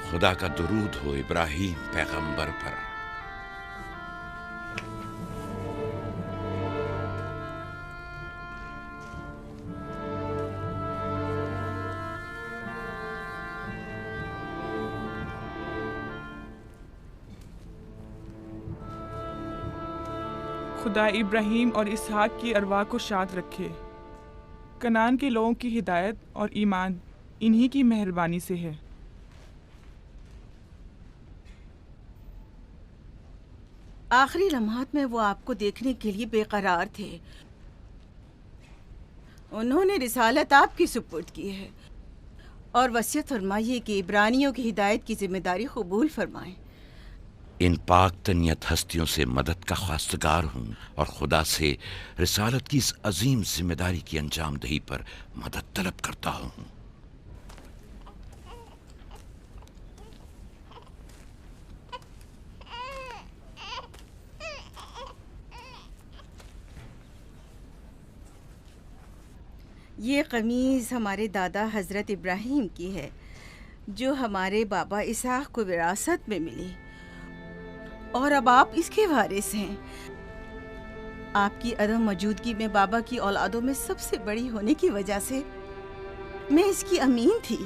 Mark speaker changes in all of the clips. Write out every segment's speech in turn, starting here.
Speaker 1: खुदा का दुरूद हो इब्राहीम पैगंबर पर।
Speaker 2: खुदा इब्राहीम और इसहाक की अरवाह को शाद रखे। कनान के लोगों की हिदायत और ईमान इन्हीं की मेहरबानी से है।
Speaker 3: आखिरी लम्हात में वो आपको देखने के लिए बेकरार थे। उन्होंने रिसालत आपकी सुपुर्द की है और वसीयत फरमाइए कि इब्रानियों की हिदायत की जिम्मेदारी कबूल फरमाएं।
Speaker 1: इन पाक तनियत हस्तियों से मदद का ख्वास्तगार हूँ और खुदा से रिसालत की इस अजीम जिम्मेदारी की अंजाम दही पर मदद तलब करता हूँ।
Speaker 3: ये कमीज़ हमारे दादा हज़रत इब्राहीम की है, जो हमारे बाबा इसहाक को विरासत में मिली, और अब आप इसके वारिस हैं। आपकी अदम मौजूदगी में बाबा की औलादों में सबसे बड़ी होने की वजह से मैं इसकी अमीन थी,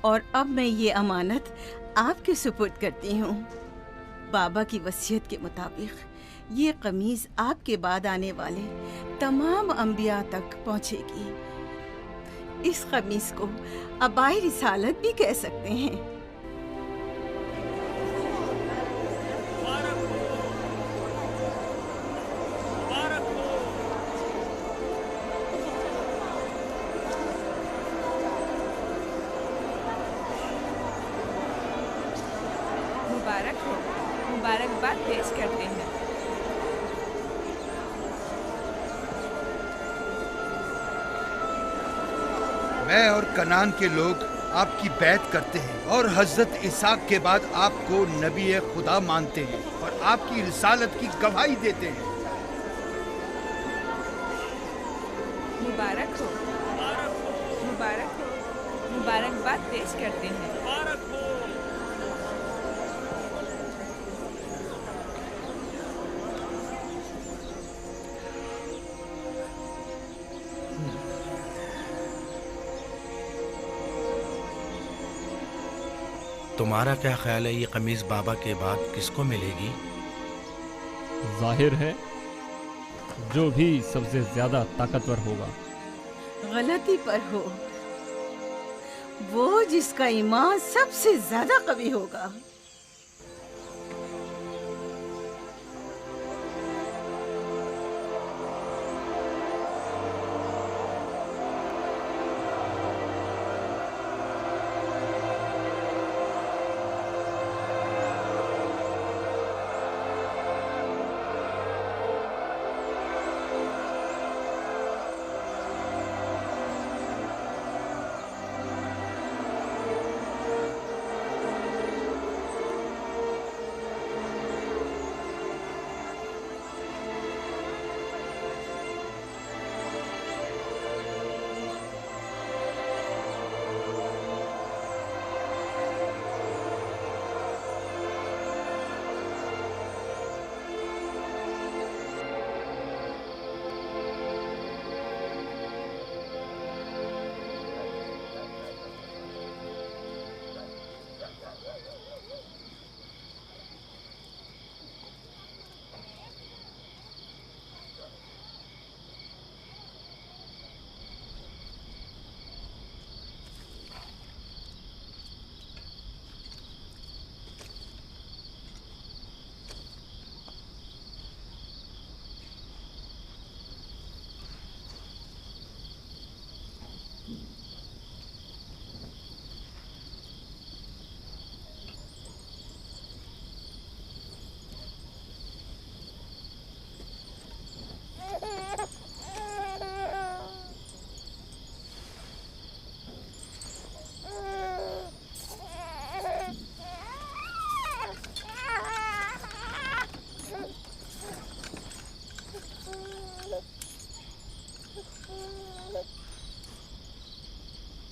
Speaker 3: और अब मैं ये अमानत आपके सुपुर्द करती हूँ। बाबा की वसीयत के मुताबिक ये कमीज आपके बाद आने वाले तमाम अंबिया तक पहुँचेगी। इस कमीज को अबाई रिसालत भी कह सकते हैं।
Speaker 4: मुबारक हो, मुबारकबाद पेश करते हैं।
Speaker 5: मैं और कनान के लोग आपकी बैत करते हैं और हजरत इसहाक के बाद आपको नबी खुदा मानते हैं और आपकी रिसालत की गवाही देते हैं।
Speaker 4: मुबारक हो, मुबारक हो, मुबारकबाद पेश करते हैं।
Speaker 6: तुम्हारा क्या ख्याल है, ये कमीज बाबा के बाद किसको मिलेगी?
Speaker 7: जाहिर है जो भी सबसे ज्यादा ताकतवर होगा।
Speaker 3: गलती पर हो, वो जिसका ईमान सबसे ज्यादा कवी होगा।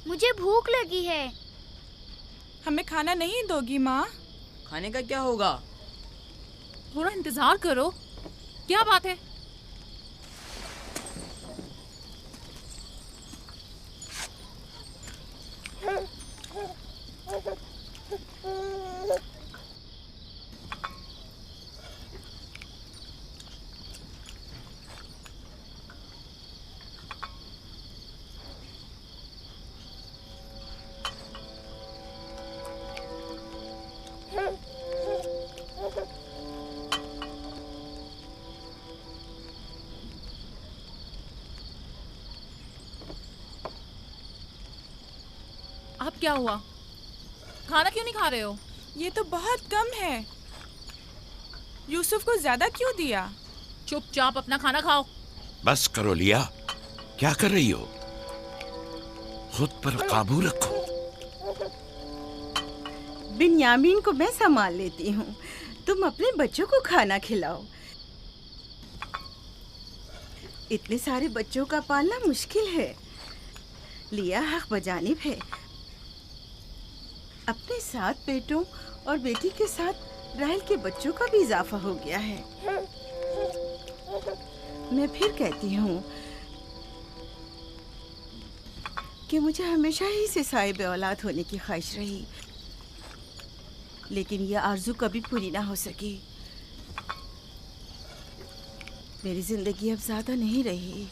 Speaker 8: मुझे भूख लगी है।
Speaker 2: हमें खाना नहीं दोगी माँ?
Speaker 8: खाने का क्या होगा?
Speaker 9: थोड़ा इंतजार करो। क्या बात है? अब क्या हुआ? खाना क्यों नहीं खा रहे हो?
Speaker 2: ये तो बहुत कम है। यूसुफ को ज्यादा क्यों दिया?
Speaker 9: चुपचाप अपना खाना खाओ।
Speaker 1: बस करो लिया, क्या कर रही हो? खुद पर काबू रखो।
Speaker 3: बिन्यामीन को मैं संभाल लेती हूँ, तुम अपने बच्चों को खाना खिलाओ। इतने सारे बच्चों का पालना मुश्किल है। लिया हक बजानिब है। अपने 7 बेटों और बेटी के साथ राहेल के बच्चों का भी इजाफा हो गया है। मैं फिर कहती हूँ कि मुझे हमेशा ही से साहिब औलाद होने की ख्वाहिश रही, लेकिन यह आरज़ू कभी पूरी ना हो सकी। मेरी जिंदगी अब ज़्यादा नहीं रही।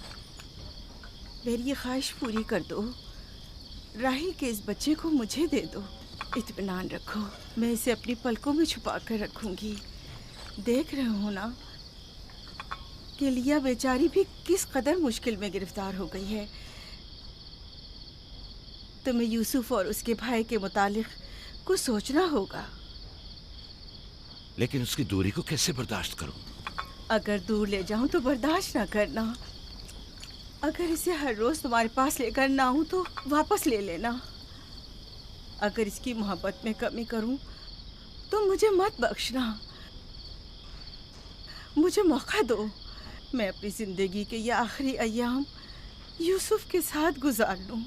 Speaker 3: मेरी ये ख्वाहिश पूरी कर दो। राही के इस बच्चे को मुझे दे दो। इत्मीनान रखो, मैं इसे अपनी पलकों में छुपा कर रखूंगी। देख रहे हो ना कि लिया बेचारी भी किस कदर मुश्किल में गिरफ्तार हो गई है। तुम्हें यूसुफ और उसके भाई के मुतालिक कुछ सोचना होगा।
Speaker 1: लेकिन उसकी दूरी को कैसे बर्दाश्त करूं?
Speaker 3: अगर दूर ले जाऊं तो बर्दाश्त ना करना। अगर इसे हर रोज तुम्हारे पास लेकर ना आऊं तो वापस ले लेना। अगर इसकी मोहब्बत में कमी करूं तो मुझे मत बख्शना। मुझे मौका दो, मैं अपनी जिंदगी के ये आखिरी अय्याम यूसुफ के साथ गुजार लूं।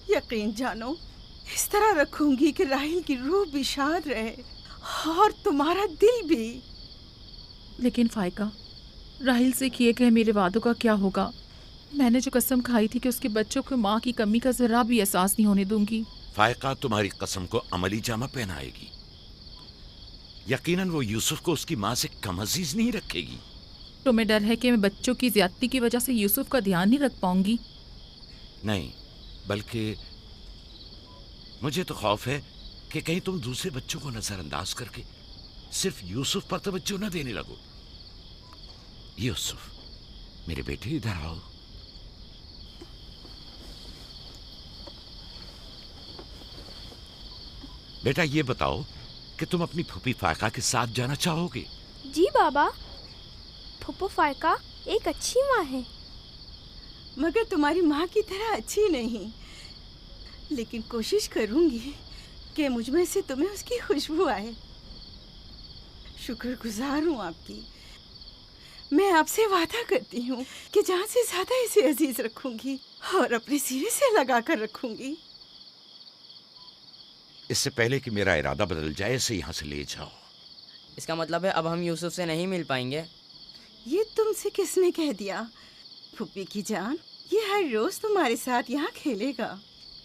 Speaker 3: यकीन जानो, इस तरह रखूंगी कि राहिल की रूह भी शाद रहे और तुम्हारा दिल भी।
Speaker 9: लेकिन फाइका, राहिल से किए गए मेरे वादों का क्या होगा? मैंने जो कसम खाई थी कि उसके बच्चों को माँ की कमी का जरा भी एहसास नहीं होने दूंगी।
Speaker 1: फायका तुम्हारी कसम को अमली जामा पहनाएगी। यकीनन वो यूसुफ को उसकी माँ से कम अजीज नहीं रखेगी।
Speaker 9: तुम्हें डर है कि मैं बच्चों की ज्यादती की वजह से यूसुफ का ध्यान नहीं रख पाऊंगी?
Speaker 1: नहीं, बल्कि मुझे तो खौफ है कि कहीं तुम दूसरे बच्चों को नजरअंदाज करके सिर्फ यूसुफ पर तवज्जो न देने लगो। यूसुफ, मेरे बेटे, इधर आओ। बेटा, ये बताओ कि तुम अपनी फूफी फायका के साथ जाना चाहोगे?
Speaker 10: जी बाबा, फूफू फायका एक अच्छी माँ है।
Speaker 3: मगर तुम्हारी माँ की तरह अच्छी नहीं, लेकिन कोशिश करूंगी कि मुझ में से तुम्हें उसकी खुशबू आए। शुक्रगुजार हूँ आपकी। मैं आपसे वादा करती हूँ कि जान से ज्यादा इसे अजीज रखूंगी और अपने सीने से लगा कर रखूंगी।
Speaker 1: इससे पहले कि मेरा इरादा बदल जाए, इसे यहाँ से ले जाओ।
Speaker 8: इसका मतलब है अब हम यूसुफ से नहीं मिल पाएंगे?
Speaker 3: ये तुमसे किसने कह दिया? फूफी की जान, ये हर रोज तुम्हारे साथ यहाँ खेलेगा।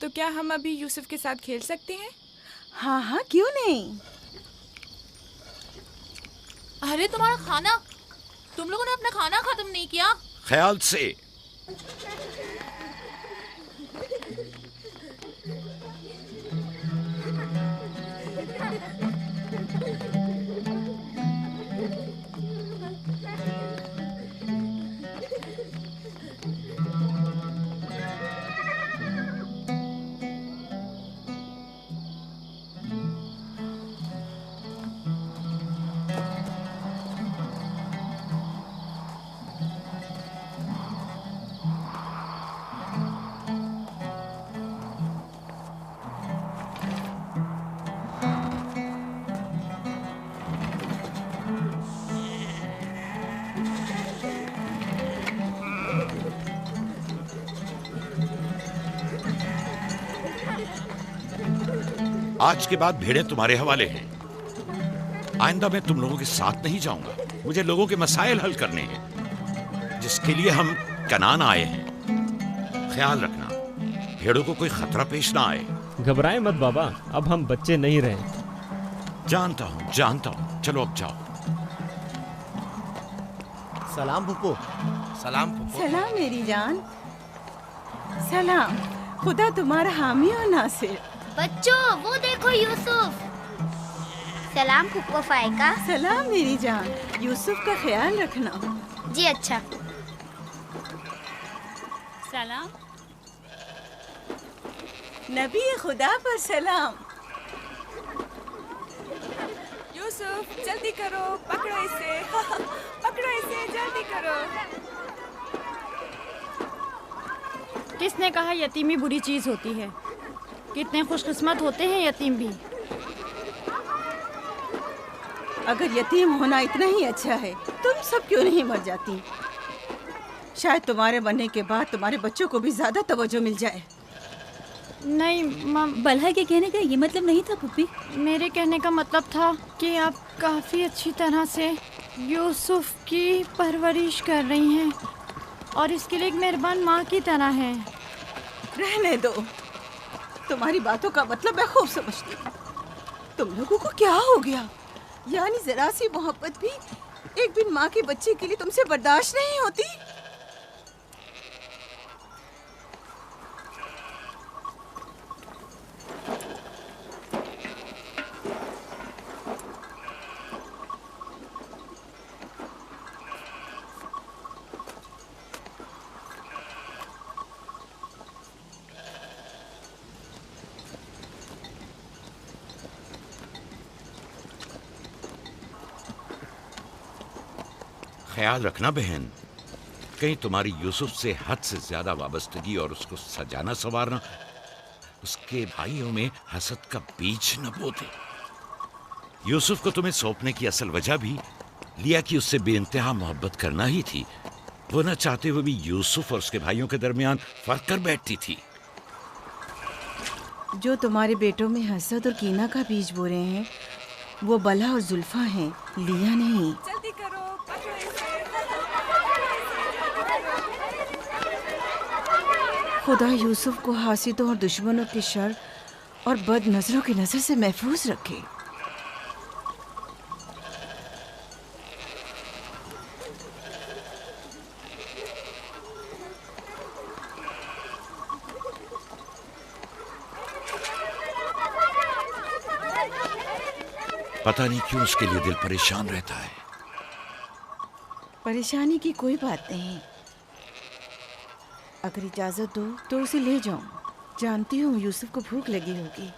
Speaker 2: तो क्या हम अभी यूसुफ के साथ खेल सकते हैं?
Speaker 3: हाँ हाँ, क्यों नहीं।
Speaker 9: अरे तुम्हारा खाना, तुम लोगों ने अपना खाना खत्म नहीं किया?
Speaker 1: ख्याल से। आज के बाद भेड़ें तुम्हारे हवाले हैं। आइंदा मैं तुम लोगों के साथ नहीं जाऊंगा। मुझे लोगों के मसाइल हल करने हैं, जिसके लिए हम कनान आए हैं। ख्याल रखना भेड़ों को कोई खतरा पेश ना आए।
Speaker 7: घबराए मत बाबा, अब हम बच्चे नहीं रहे।
Speaker 1: जानता हूँ। चलो अब जाओ।
Speaker 6: सलाम फुप्पो। सलाम फुप्पो।
Speaker 3: सलाम मेरी जान। सलाम। खुदा तुम्हारा हामी और नासिर।
Speaker 10: बच्चों वो देखो यूसुफ। सलाम फुप्पो फायका।
Speaker 3: सलाम मेरी जान। यूसुफ का ख्याल रखना।
Speaker 10: जी अच्छा।
Speaker 4: सलाम।
Speaker 3: नबी खुदा पर सलाम।
Speaker 4: यूसुफ जल्दी करो, पकड़ो इसे। पकड़ो इसे, जल्दी करो।
Speaker 11: किसने कहा यतीमी बुरी चीज होती है? कितने खुशकिस्मत होते हैं यतीम भी।
Speaker 3: अगर यतीम होना इतना ही अच्छा है, तुम सब क्यों नहीं मर जाती? शायद तुम्हारे बनने के बाद तुम्हारे बच्चों को भी ज्यादा तवज्जो मिल जाए।
Speaker 11: नहीं मम,
Speaker 12: बल्हा के कहने का ये मतलब नहीं था पुप्पी।
Speaker 11: मेरे कहने का मतलब था कि आप काफ़ी अच्छी तरह से यूसुफ की परवरिश कर रही हैं और इसके लिए एक मेहरबान माँ की तरह हैं।
Speaker 3: रहने दो, तुम्हारी बातों का मतलब मैं खूब समझती हूँ। तुम लोगों को क्या हो गया? यानी जरा सी मोहब्बत भी एक बिन माँ के बच्चे के लिए तुमसे बर्दाश्त नहीं होती?
Speaker 1: ख्याल रखना बहन, कहीं तुम्हारी यूसुफ से हद से ज्यादा वाबस्तगी और उसको सजाना संवारना उसके भाइयों में हसद का बीज न बो दे। यूसुफ को तुम्हें सौंपने की असल वजह भी लिया कि उससे बेइंतहा मोहब्बत करना ही थी। वो न चाहते हुए भी यूसुफ और उसके भाइयों के दरमियान फर्क कर बैठती थी।
Speaker 3: जो तुम्हारे बेटों में हसद और कीना का बीज बो रहे हैं, वो बला और जुल्फा हैं, लिया नहीं।
Speaker 4: जल्दी करो, पकड़ो इसे।
Speaker 3: खुदा यूसुफ को हासिदों और दुश्मनों के शर और बद नजरों की नजर से महफूज रखे।
Speaker 1: पता नहीं क्यों उसके लिए दिल परेशान रहता है।
Speaker 3: परेशानी की कोई बात नहीं। अगर इजाजत दो तो उसे ले जाऊं। जानती हूँ यूसुफ को भूख लगी होगी।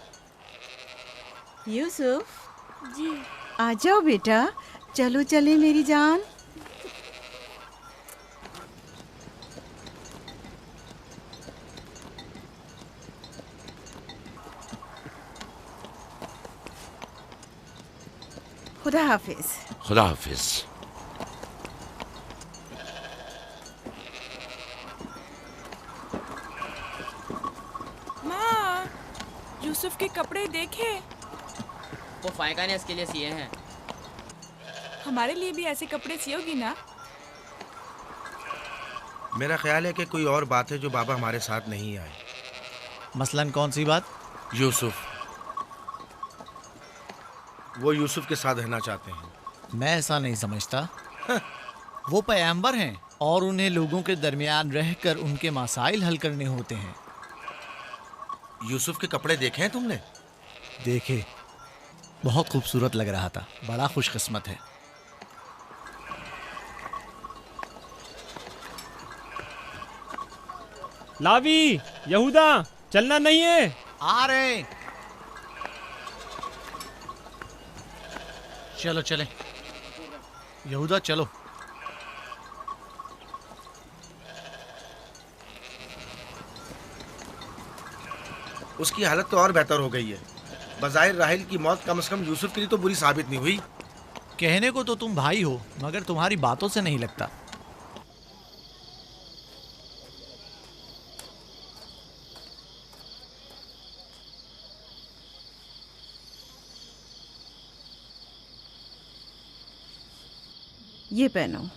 Speaker 3: यूसुफ
Speaker 10: जी
Speaker 3: आ जाओ बेटा, चलो चले मेरी जान। खुदा हाफिज।
Speaker 1: खुदा हाफिज।
Speaker 4: माँ, यूसुफ के कपड़े देखे।
Speaker 8: वो फायका ने इसके लिए सिए हैं।
Speaker 4: हमारे लिए भी ऐसे कपड़े सियोगी ना?
Speaker 6: मेरा ख्याल है कि कोई और बात है जो बाबा हमारे साथ नहीं आए।
Speaker 13: मसलन कौन सी बात?
Speaker 6: यूसुफ। वो यूसुफ के साथ रहना चाहते हैं।
Speaker 13: मैं ऐसा नहीं समझता। वो पैगंबर हैं और उन्हें लोगों के दरमियान रहकर उनके मसाइल हल करने होते हैं।
Speaker 6: यूसुफ के कपड़े देखे हैं तुमने?
Speaker 13: देखे, बहुत खूबसूरत लग रहा था। बड़ा खुशकिस्मत है।
Speaker 7: लावी, यहूदा, चलना नहीं है।
Speaker 13: आ रहे। चलो चले यहूदा, चलो।
Speaker 6: उसकी हालत तो और बेहतर हो गई है। बज़ाहिर राहिल की मौत कम से कम यूसुफ के लिए तो बुरी साबित नहीं हुई।
Speaker 13: कहने को तो तुम भाई हो, मगर तुम्हारी बातों से नहीं लगता।
Speaker 3: ये पहनो।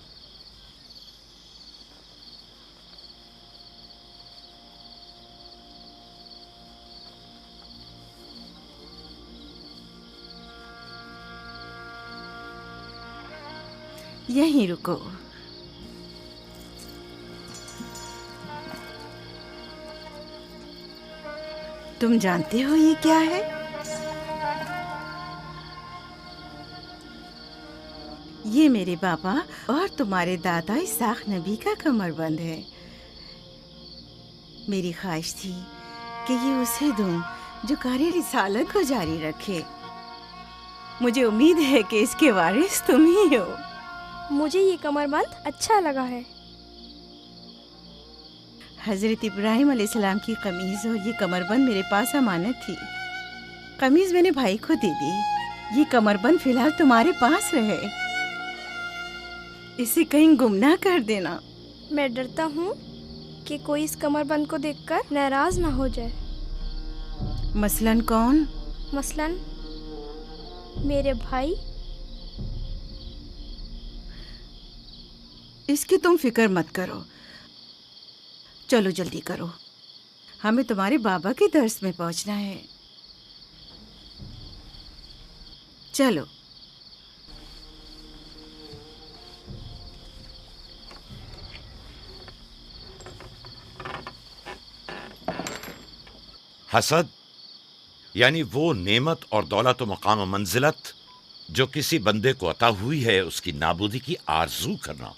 Speaker 3: यहीं रुको। तुम जानते हो ये क्या है? ये मेरे बाबा और तुम्हारे दादा इसाक नबी का कमरबंद है। मेरी ख्वाहिश थी कि ये उसे दूं जो कार्य रिसालत को जारी रखे। मुझे उम्मीद है कि इसके वारिस तुम ही हो।
Speaker 10: मुझे ये कमरबंद अच्छा लगा है।
Speaker 3: हजरत इब्राहिम अलैहिस्सलाम की कमीज और ये कमरबंद मेरे पास अमानत थी। कमीज मैंने भाई को दे दी। ये कमरबंद फिलहाल तुम्हारे पास रहे। इसे कहीं गुम ना कर देना।
Speaker 10: मैं डरता हूँ कि कोई इस कमरबंद को देखकर नाराज ना हो जाए।
Speaker 3: मसलन कौन?
Speaker 10: मसलन मेरे भाई।
Speaker 3: इसकी तुम फिक्र मत करो। चलो जल्दी करो, हमें तुम्हारे बाबा के दर्स में पहुंचना है। चलो।
Speaker 1: हसद यानी वो नेमत और दौलत व मकाम व मंजिलत जो किसी बंदे को अता हुई है, उसकी नाबूदी की आरजू करना।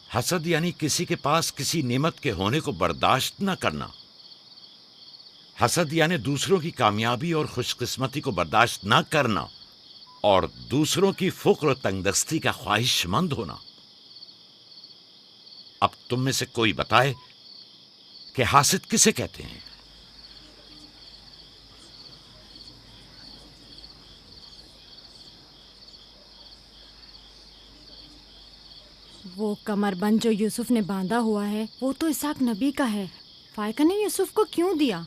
Speaker 1: हसद यानी किसी के पास किसी नेमत के होने को बर्दाश्त न करना। हसद यानी दूसरों की कामयाबी और खुशकिस्मती को बर्दाश्त न करना और दूसरों की फुक्र और तंगदस्ती का ख्वाहिशमंद होना। अब तुम में से कोई बताए कि हासिद किसे कहते हैं?
Speaker 11: वो कमरबंद जो यूसुफ ने बांधा हुआ है वो तो इसाक नबी का है। फायका ने यूसुफ को क्यों दिया?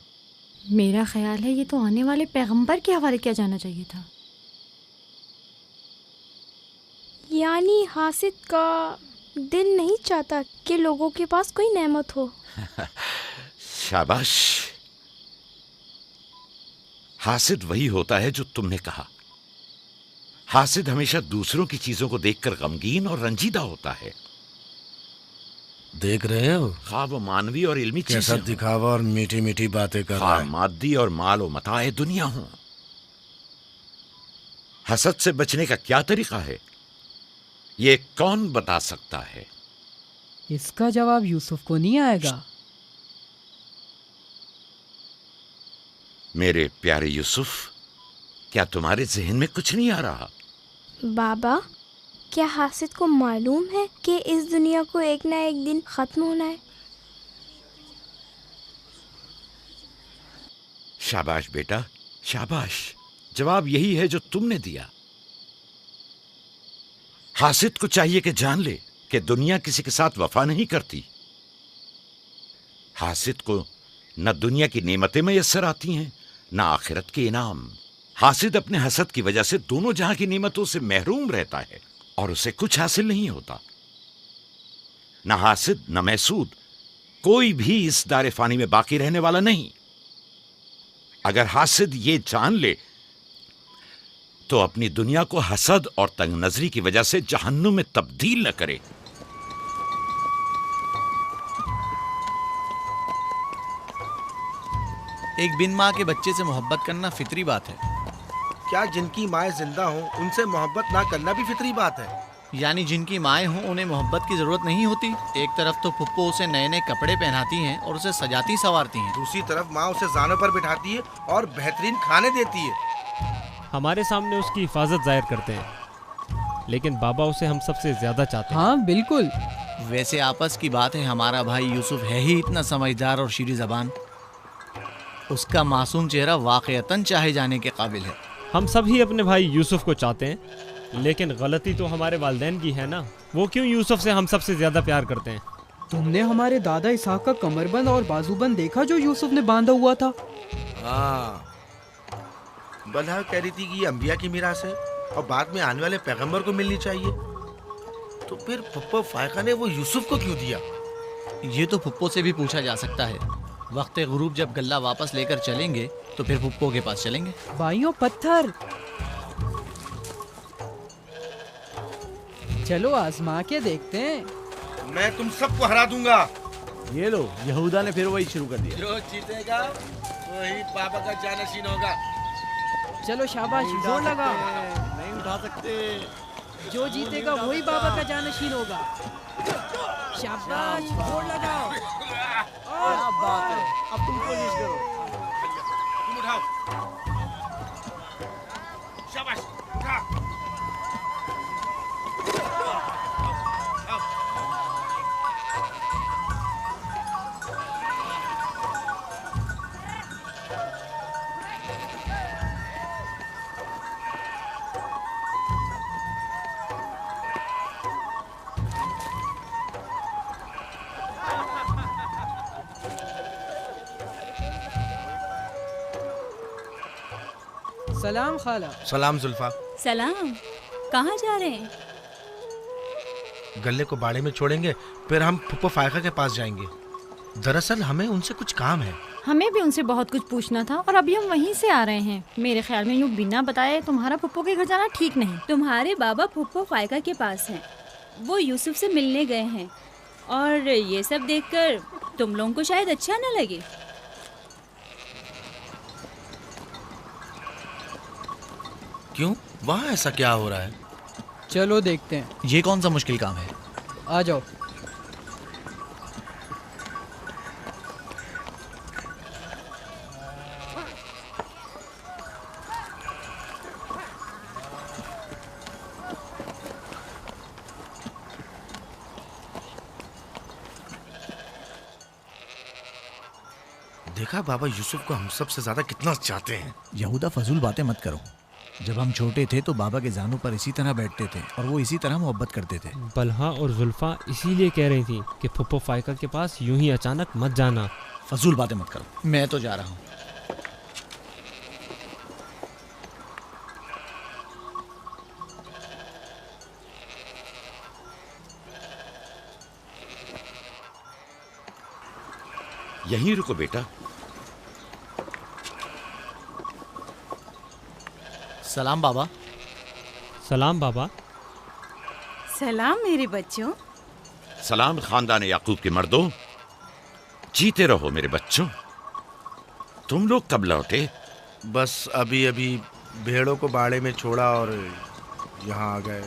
Speaker 11: मेरा ख्याल है ये तो आने वाले पैगंबर के हवाले किया जाना चाहिए था।
Speaker 10: यानी हासिद का दिल नहीं चाहता कि लोगों के पास कोई नेमत हो।
Speaker 1: शाबाश। हासिद वही होता है जो तुमने कहा। हासिद हमेशा दूसरों की चीजों को देखकर गमगीन और रंजीदा होता है।
Speaker 6: देख रहे हो
Speaker 1: खा वो मानवी और इल्मी
Speaker 6: कैसा
Speaker 1: चीजें
Speaker 6: दिखावा और मीठी मीठी बातें कर रहा है।
Speaker 1: मादी और माल और मताए दुनिया हो। हसद से बचने का क्या तरीका है, ये कौन बता सकता है?
Speaker 14: इसका जवाब यूसुफ को नहीं आएगा।
Speaker 1: मेरे प्यारे यूसुफ, क्या तुम्हारे जहन में कुछ नहीं आ रहा?
Speaker 10: बाबा, क्या हासिद को मालूम है कि इस दुनिया को एक ना एक दिन खत्म होना है?
Speaker 1: शाबाश बेटा, शाबाश। जवाब यही है जो तुमने दिया। हासिद को चाहिए कि जान ले कि दुनिया किसी के साथ वफा नहीं करती। हासिद को न दुनिया की नेमतें मैसर आती हैं, न आखिरत के इनाम। हासिद अपने हसद की वजह से दोनों जहां की नेमतों से महरूम रहता है और उसे कुछ हासिल नहीं होता। न हासिद न महसूद, कोई भी इस दारे फानी में बाकी रहने वाला नहीं। अगर हासिद ये जान ले तो अपनी दुनिया को हसद और तंग नजरी की वजह से जहन्नुम में तब्दील न करे।
Speaker 13: एक बिन माँ के बच्चे से मोहब्बत करना फितरी बात है।
Speaker 6: क्या जिनकी माएँ जिंदा हों उनसे मोहब्बत ना करना भी फितरी बात है?
Speaker 13: यानी जिनकी माएँ हों उन्हें मोहब्बत की जरूरत नहीं होती। एक तरफ तो पुप्पो उसे नए नए कपड़े पहनाती हैं और उसे सजाती संवारती हैं,
Speaker 6: दूसरी तरफ माँ उसे जानों पर बिठाती है और बेहतरीन खाने देती है।
Speaker 7: हमारे सामने उसकी हिफाजत जाहिर करते हैं, लेकिन बाबा उसे हम सबसे ज्यादा चाहते हैं।
Speaker 14: हाँ बिल्कुल।
Speaker 13: वैसे आपस की बात है, हमारा भाई यूसुफ है ही इतना समझदार और शीरी जबान। उसका मासूम चेहरा वाकईतन चाहे जाने के काबिल है।
Speaker 7: हम सभी अपने भाई यूसुफ को चाहते हैं, लेकिन गलती तो हमारे वालिदैन की है ना। वो क्यों यूसुफ से हम सबसे ज्यादा प्यार करते हैं?
Speaker 14: तुमने हमारे दादा इसाक का कमरबंद और बाजूबंद देखा जो यूसुफ ने बांधा हुआ था?
Speaker 6: हाँ, बल्हा कह रही थी कि ये अंबिया की मीरास है और बाद में आने वाले पैगंबर को मिलनी चाहिए। तो फिर फुप्पो फायका ने वो यूसुफ को क्यों दिया?
Speaker 13: ये तो फुप्पो से भी पूछा जा सकता है। वक्त गुरूब जब गल्ला वापस लेकर चलेंगे तो फिर फुप्पो के पास चलेंगे।
Speaker 14: भाइयों पत्थर, चलो आजमा के देखते हैं।
Speaker 6: मैं तुम सबको हरा दूंगा।
Speaker 15: ये लो, यहूदा ने फिर वही शुरू कर दिया।
Speaker 6: जो जीतेगा वही बाबा का जानशीन होगा।
Speaker 14: चलो शाबाश, जोर लगा।
Speaker 15: नहीं उठा सकते।
Speaker 14: जो जीतेगा वही बाबा का जानशीन होगा। शाबाश, जोर लगाओ।
Speaker 15: क्या बात है, अब तुम कोशिश करो।
Speaker 6: तुम उठाओ। शाबाश, उठा।
Speaker 14: सलाम खाला।
Speaker 6: सलाम जुल्फा।
Speaker 12: सलाम। कहाँ जा रहे हैं?
Speaker 6: गल्ले को बाड़े में छोड़ेंगे, फिर हम फुप्पो फायका के पास जाएंगे। दरअसल हमें उनसे कुछ काम है।
Speaker 11: हमें भी उनसे बहुत कुछ पूछना था और अभी हम वहीं से आ रहे हैं। मेरे ख्याल में यूँ बिना बताए तुम्हारा फुप्पो के घर जाना ठीक नहीं।
Speaker 12: तुम्हारे बाबा फुप्पो फायका के पास हैं। वो यूसुफ से मिलने गए हैं और ये सब देखकर तुम लोगों को शायद अच्छा न लगे।
Speaker 6: क्यों? वहाँ ऐसा क्या हो रहा है?
Speaker 14: चलो देखते हैं।
Speaker 13: ये कौन सा मुश्किल काम है?
Speaker 14: आ जाओ।
Speaker 6: देखा बाबा यूसुफ को हम सबसे ज्यादा कितना चाहते हैं।
Speaker 13: यहूदा फजूल बातें मत करो। जब हम छोटे थे तो बाबा के जानों पर इसी तरह बैठते थे और वो इसी तरह मोहब्बत करते थे।
Speaker 7: बलहा और जुल्फा इसीलिए कह रही थी कि फुप्पो फायका के पास यूं ही अचानक मत जाना।
Speaker 13: फजूल बातें मत करो, मैं तो जा रहा हूँ।
Speaker 1: यहीं रुको बेटा।
Speaker 13: सलाम बाबा।
Speaker 7: सलाम बाबा।
Speaker 3: सलाम मेरे बच्चों।
Speaker 1: सलाम खानदान याकूब के मर्दों। जीते रहो मेरे बच्चों। तुम लोग कब लौटे?
Speaker 6: बस अभी अभी भेड़ों को बाड़े में छोड़ा और यहाँ आ गए।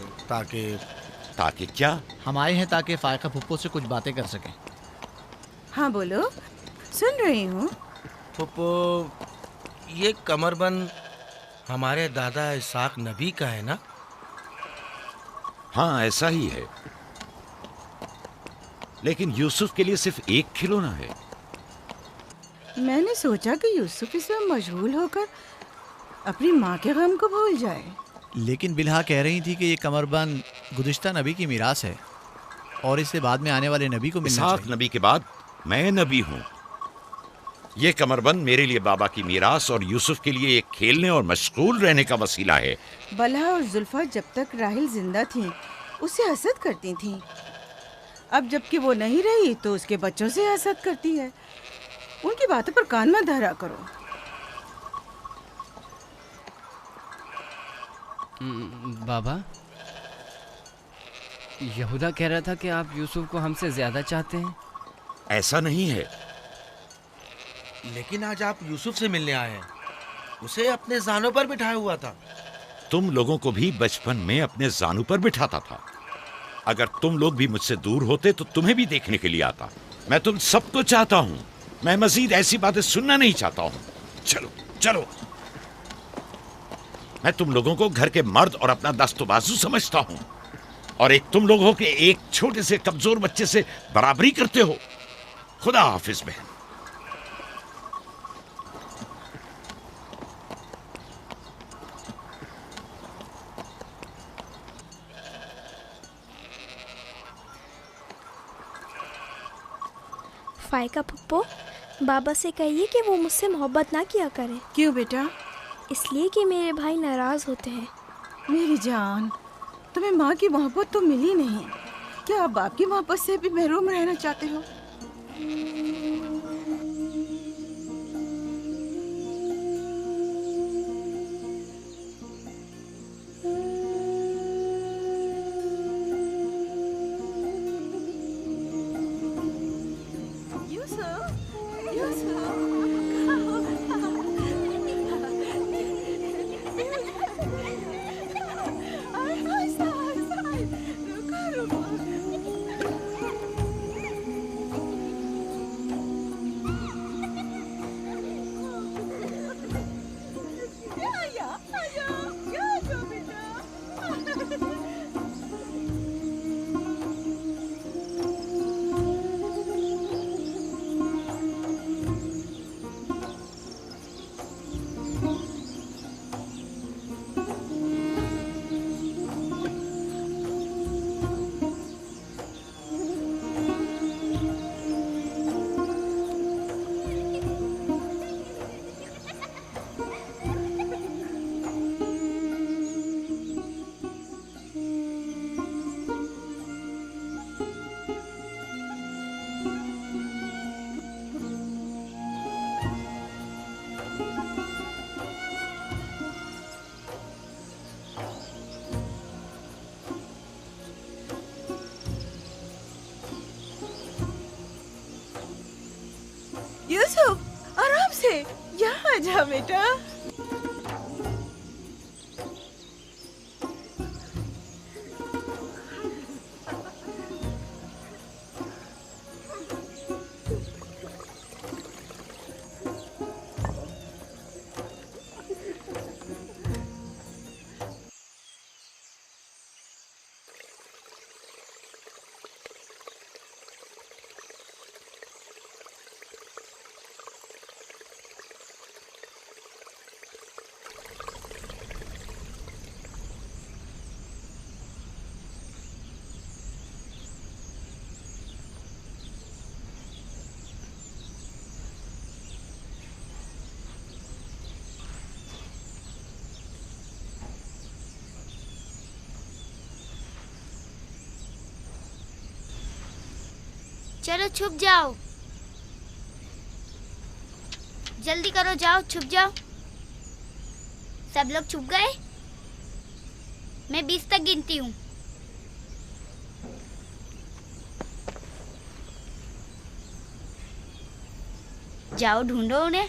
Speaker 1: ताकि क्या?
Speaker 13: हम आए हैं ताकि फायका फुप्पो से कुछ बातें कर सकें।
Speaker 3: हाँ बोलो, सुन रही हूँ।
Speaker 6: फुप्पो, ये कमरबंद हमारे दादा इसाक नबी का है ना?
Speaker 1: हाँ ऐसा ही है, लेकिन यूसुफ के लिए सिर्फ एक खिलौना है।
Speaker 3: मैंने सोचा कि यूसुफ इसमें मशगूल होकर अपनी माँ के गम को भूल जाए।
Speaker 13: लेकिन बिलहा कह रही थी कि ये कमरबंद गुज़िश्ता नबी की मीरास है और इससे बाद में आने वाले नबी को मिलना चाहिए।
Speaker 1: इसाक नबी के बाद मैं नबी हूँ। ये कमरबंद मेरे लिए बाबा की मीरास और यूसुफ के लिए एक खेलने और मशगूल रहने का वसीला है।
Speaker 3: बलहा और जुल्फा जब तक राहिल जिंदा थी उससे हसद करती थीं। अब जबकि वो नहीं रही तो उसके बच्चों से हसद करती है। उनकी बातों पर कान मत धरा करो।
Speaker 16: बाबा, यहूदा कह रहा था कि आप यूसुफ को हमसे ज्यादा चाहते हैं।
Speaker 1: ऐसा नहीं है।
Speaker 6: लेकिन आज आप यूसुफ से मिलने आए हैं। उसे अपने जानों पर बिठाया हुआ था।
Speaker 1: तुम लोगों को भी बचपन में अपने जानू पर बिठाता था। अगर तुम लोग भी मुझसे दूर होते तो तुम्हें भी देखने के लिए आता। मैं तुम सबको चाहता हूँ। मैं मजीद ऐसी बातें सुनना नहीं चाहता हूँ। चलो चलो। मैं तुम लोगों को घर के मर्द और अपना दस्तबाजू समझता हूँ, और एक तुम लोग हो कि एक छोटे से कमजोर बच्चे से बराबरी करते हो। खुदा हाफिज बहन।
Speaker 10: फायका पप्पो, बाबा से कहिए कि वो मुझसे मोहब्बत ना किया करे।
Speaker 3: क्यों बेटा?
Speaker 10: इसलिए कि मेरे भाई नाराज होते हैं।
Speaker 3: मेरी जान, तुम्हें माँ की मोहब्बत तो मिली नहीं। क्या आप बाप की मोहब्बत से भी महरूम रहना चाहते हो? यूसुफ, आराम से, यहाँ आ जा बेटा।
Speaker 10: चलो छुप जाओ, जल्दी करो, जाओ छुप जाओ। सब लोग छुप गए? मैं 20 तक गिनती हूँ। जाओ ढूंढो उन्हें।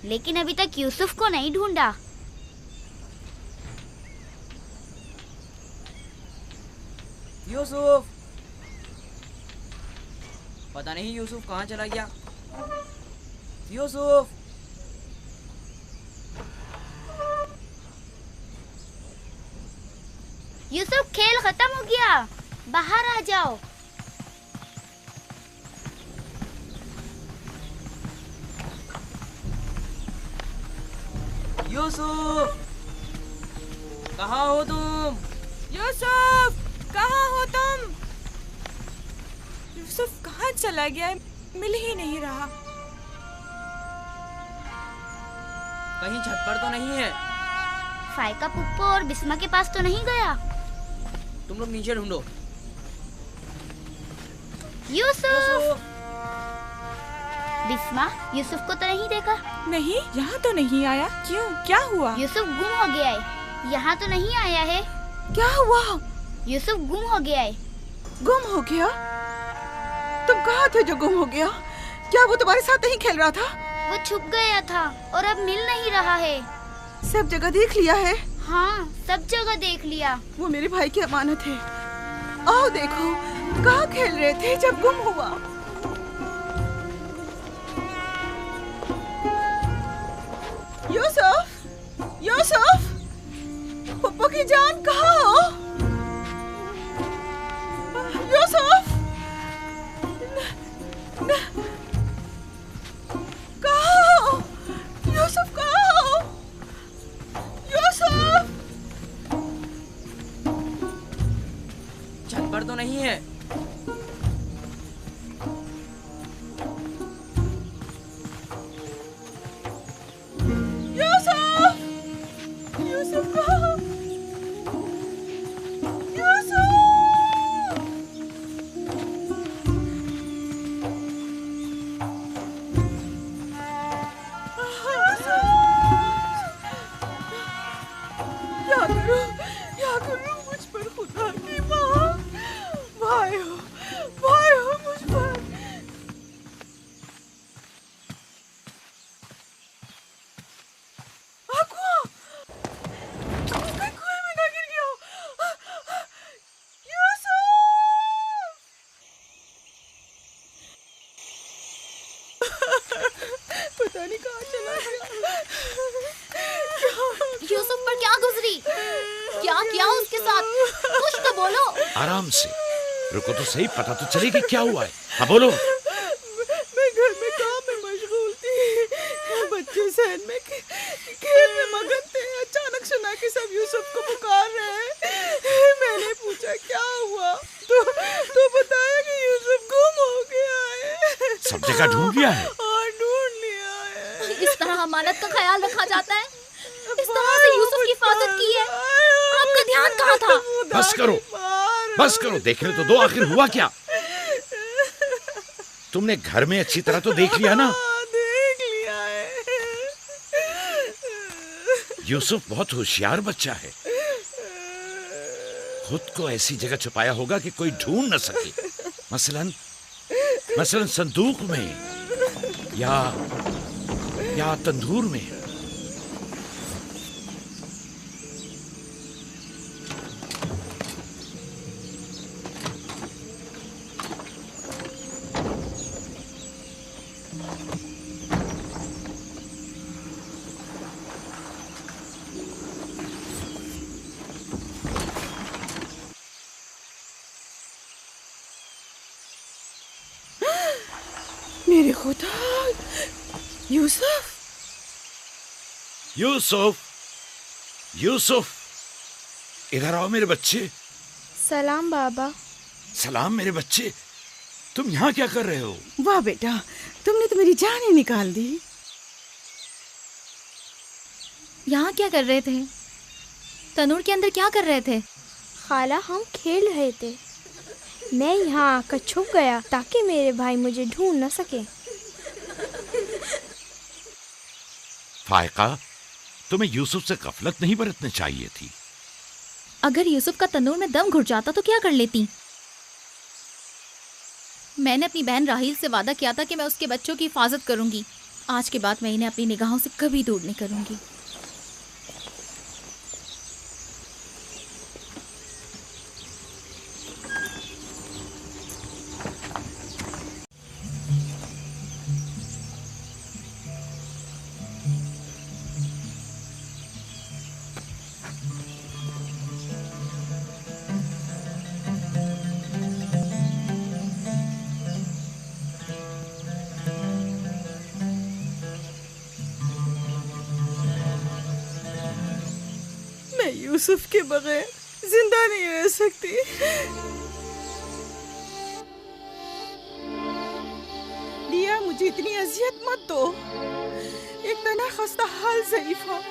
Speaker 10: लेकिन अभी तक यूसुफ को नहीं ढूंढा।
Speaker 8: यूसुफ, पता नहीं यूसुफ कहाँ चला गया। यूसुफ,
Speaker 10: यूसुफ, खेल खत्म हो गया, बाहर आ जाओ।
Speaker 8: यूसुफ, कहाँ हो तुम?
Speaker 4: यूसुफ, कहाँ हो तुम? यूसुफ कहाँ चला गया है? मिल ही नहीं रहा।
Speaker 8: कहीं छत पर तो नहीं है?
Speaker 10: फाइका पुप्पो और बिस्मा के पास तो नहीं गया?
Speaker 8: तुम लोग नीचे ढूंढो।
Speaker 10: यूसुफ! बिस्मा, यूसुफ को तो नहीं देखा?
Speaker 4: नहीं, यहाँ तो नहीं आया। क्यों, क्या हुआ?
Speaker 10: यूसुफ गुम हो गया है, यहाँ तो नहीं आया है।
Speaker 3: क्या हुआ?
Speaker 10: यूसुफ गुम हो गया है।
Speaker 3: गुम हो गया? तुम कहाँ थे जो गुम हो गया? क्या वो तुम्हारे साथ नहीं खेल रहा था?
Speaker 10: वो छुप गया था और अब मिल नहीं रहा है।
Speaker 3: सब जगह देख लिया है?
Speaker 10: हाँ, सब जगह देख लिया।
Speaker 3: वो मेरे भाई की अमानत है। आओ देखो, कहाँ खेल रहे थे जब गुम हुआ? यूसुफ, यूसुफ, पप्पू की जान कहाँ हो? यूसुफ, पता नहीं कहाँ चला गया।
Speaker 9: यूसुफ पर क्या गुजरी? क्या किया उसके साथ? कुछ तो बोलो।
Speaker 1: आराम से, रुको तो सही, पता तो चले कि क्या हुआ है। हाँ बोलो।
Speaker 3: मैं घर में काम में मशगूल थी, बच्चे सहन में खेल में मगन थे। अचानक सुना कि सब यूसुफ को पुकार रहे हैं। मैंने पूछा क्या हुआ, तो बताया कि यूसुफ गुम हो गया है।
Speaker 1: सब जगह ढूंढ लिया है?
Speaker 3: और ढूंढ लिया है।
Speaker 9: इस तरह अमानत का ख्याल रखा जाता है? इस तरह से यूसुफ की हिफाजत की है? आपका ध्यान कहाँ था?
Speaker 1: बस करो, बस करो, देखने तो दो, आखिर हुआ क्या? तुमने घर में अच्छी तरह तो देख लिया ना?
Speaker 3: देख लिया है।
Speaker 1: यूसुफ बहुत होशियार बच्चा है, खुद को ऐसी जगह छुपाया होगा कि कोई ढूंढ न सके। मसलन संदूक में या तंदूर में।
Speaker 3: मेरे खुदा, यूसुफ!
Speaker 1: यूसुफ, यूसुफ, इधर आओ मेरे बच्चे।
Speaker 17: सलाम बाबा।
Speaker 1: सलाम मेरे बच्चे, तुम यहाँ क्या कर रहे हो?
Speaker 3: वाह बेटा, तुमने तो मेरी जान ही निकाल दी।
Speaker 9: यहाँ क्या कर रहे थे? तनूर के अंदर क्या कर रहे थे?
Speaker 17: खाला, हम खेल रहे थे। मैं यहाँ आकर छुप गया ताकि मेरे भाई मुझे ढूंढ न सके।
Speaker 1: फायका, तुम्हें यूसुफ से गफलत नहीं बरतनी चाहिए थी।
Speaker 9: अगर यूसुफ का तनूर में दम घुट जाता तो क्या कर लेती? मैंने अपनी बहन राहील से वादा किया था कि मैं उसके बच्चों की हिफाजत करूंगी। आज के बाद मैं इन्हें अपनी निगाहों से कभी दूर नहीं करूंगी।
Speaker 3: यूसुफ के बगैर जिंदा नहीं रह सकती। लिया, मुझे इतनी अजियत मत दो। एक तना खस्ता हाल ज़ईफ़ा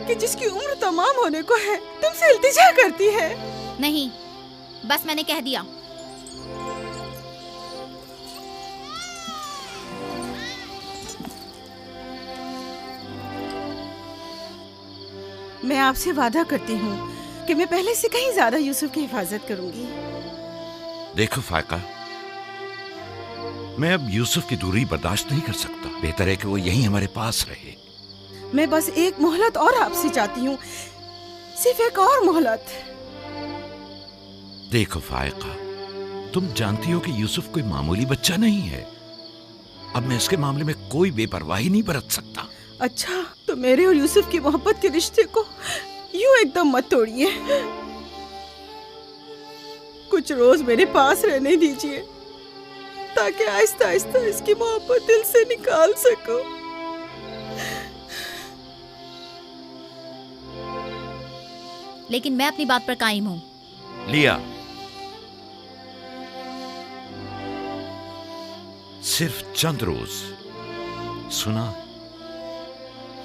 Speaker 3: कि जिसकी उम्र तमाम होने को है तुमसे इल्तिजा करती है।
Speaker 9: नहीं, बस मैंने कह दिया।
Speaker 3: मैं आपसे वादा करती हूँ कि मैं पहले से कहीं ज्यादा यूसुफ की हिफाजत करूंगी।
Speaker 1: देखो फायका, मैं अब यूसुफ की दूरी बर्दाश्त नहीं कर सकता। बेहतर है कि वो यहीं हमारे पास रहे।
Speaker 3: मैं बस एक मोहलत और आपसे चाहती हूँ, सिर्फ एक और मोहलत।
Speaker 1: देखो फायका, तुम जानती हो कि यूसुफ कोई मामूली बच्चा नहीं है। अब मैं इसके मामले में कोई बेपरवाही नहीं बरत सकता।
Speaker 3: अच्छा, तो मेरे और यूसुफ की मोहब्बत के रिश्ते को यूं एकदम मत तोड़िए। कुछ रोज मेरे पास रहने दीजिए ताकि आहिस्ता आहिस्ता इसकी मोहब्बत दिल से निकाल सकूं।
Speaker 9: लेकिन मैं अपनी बात पर कायम हूँ।
Speaker 1: लिया, सिर्फ चंद रोज, सुना?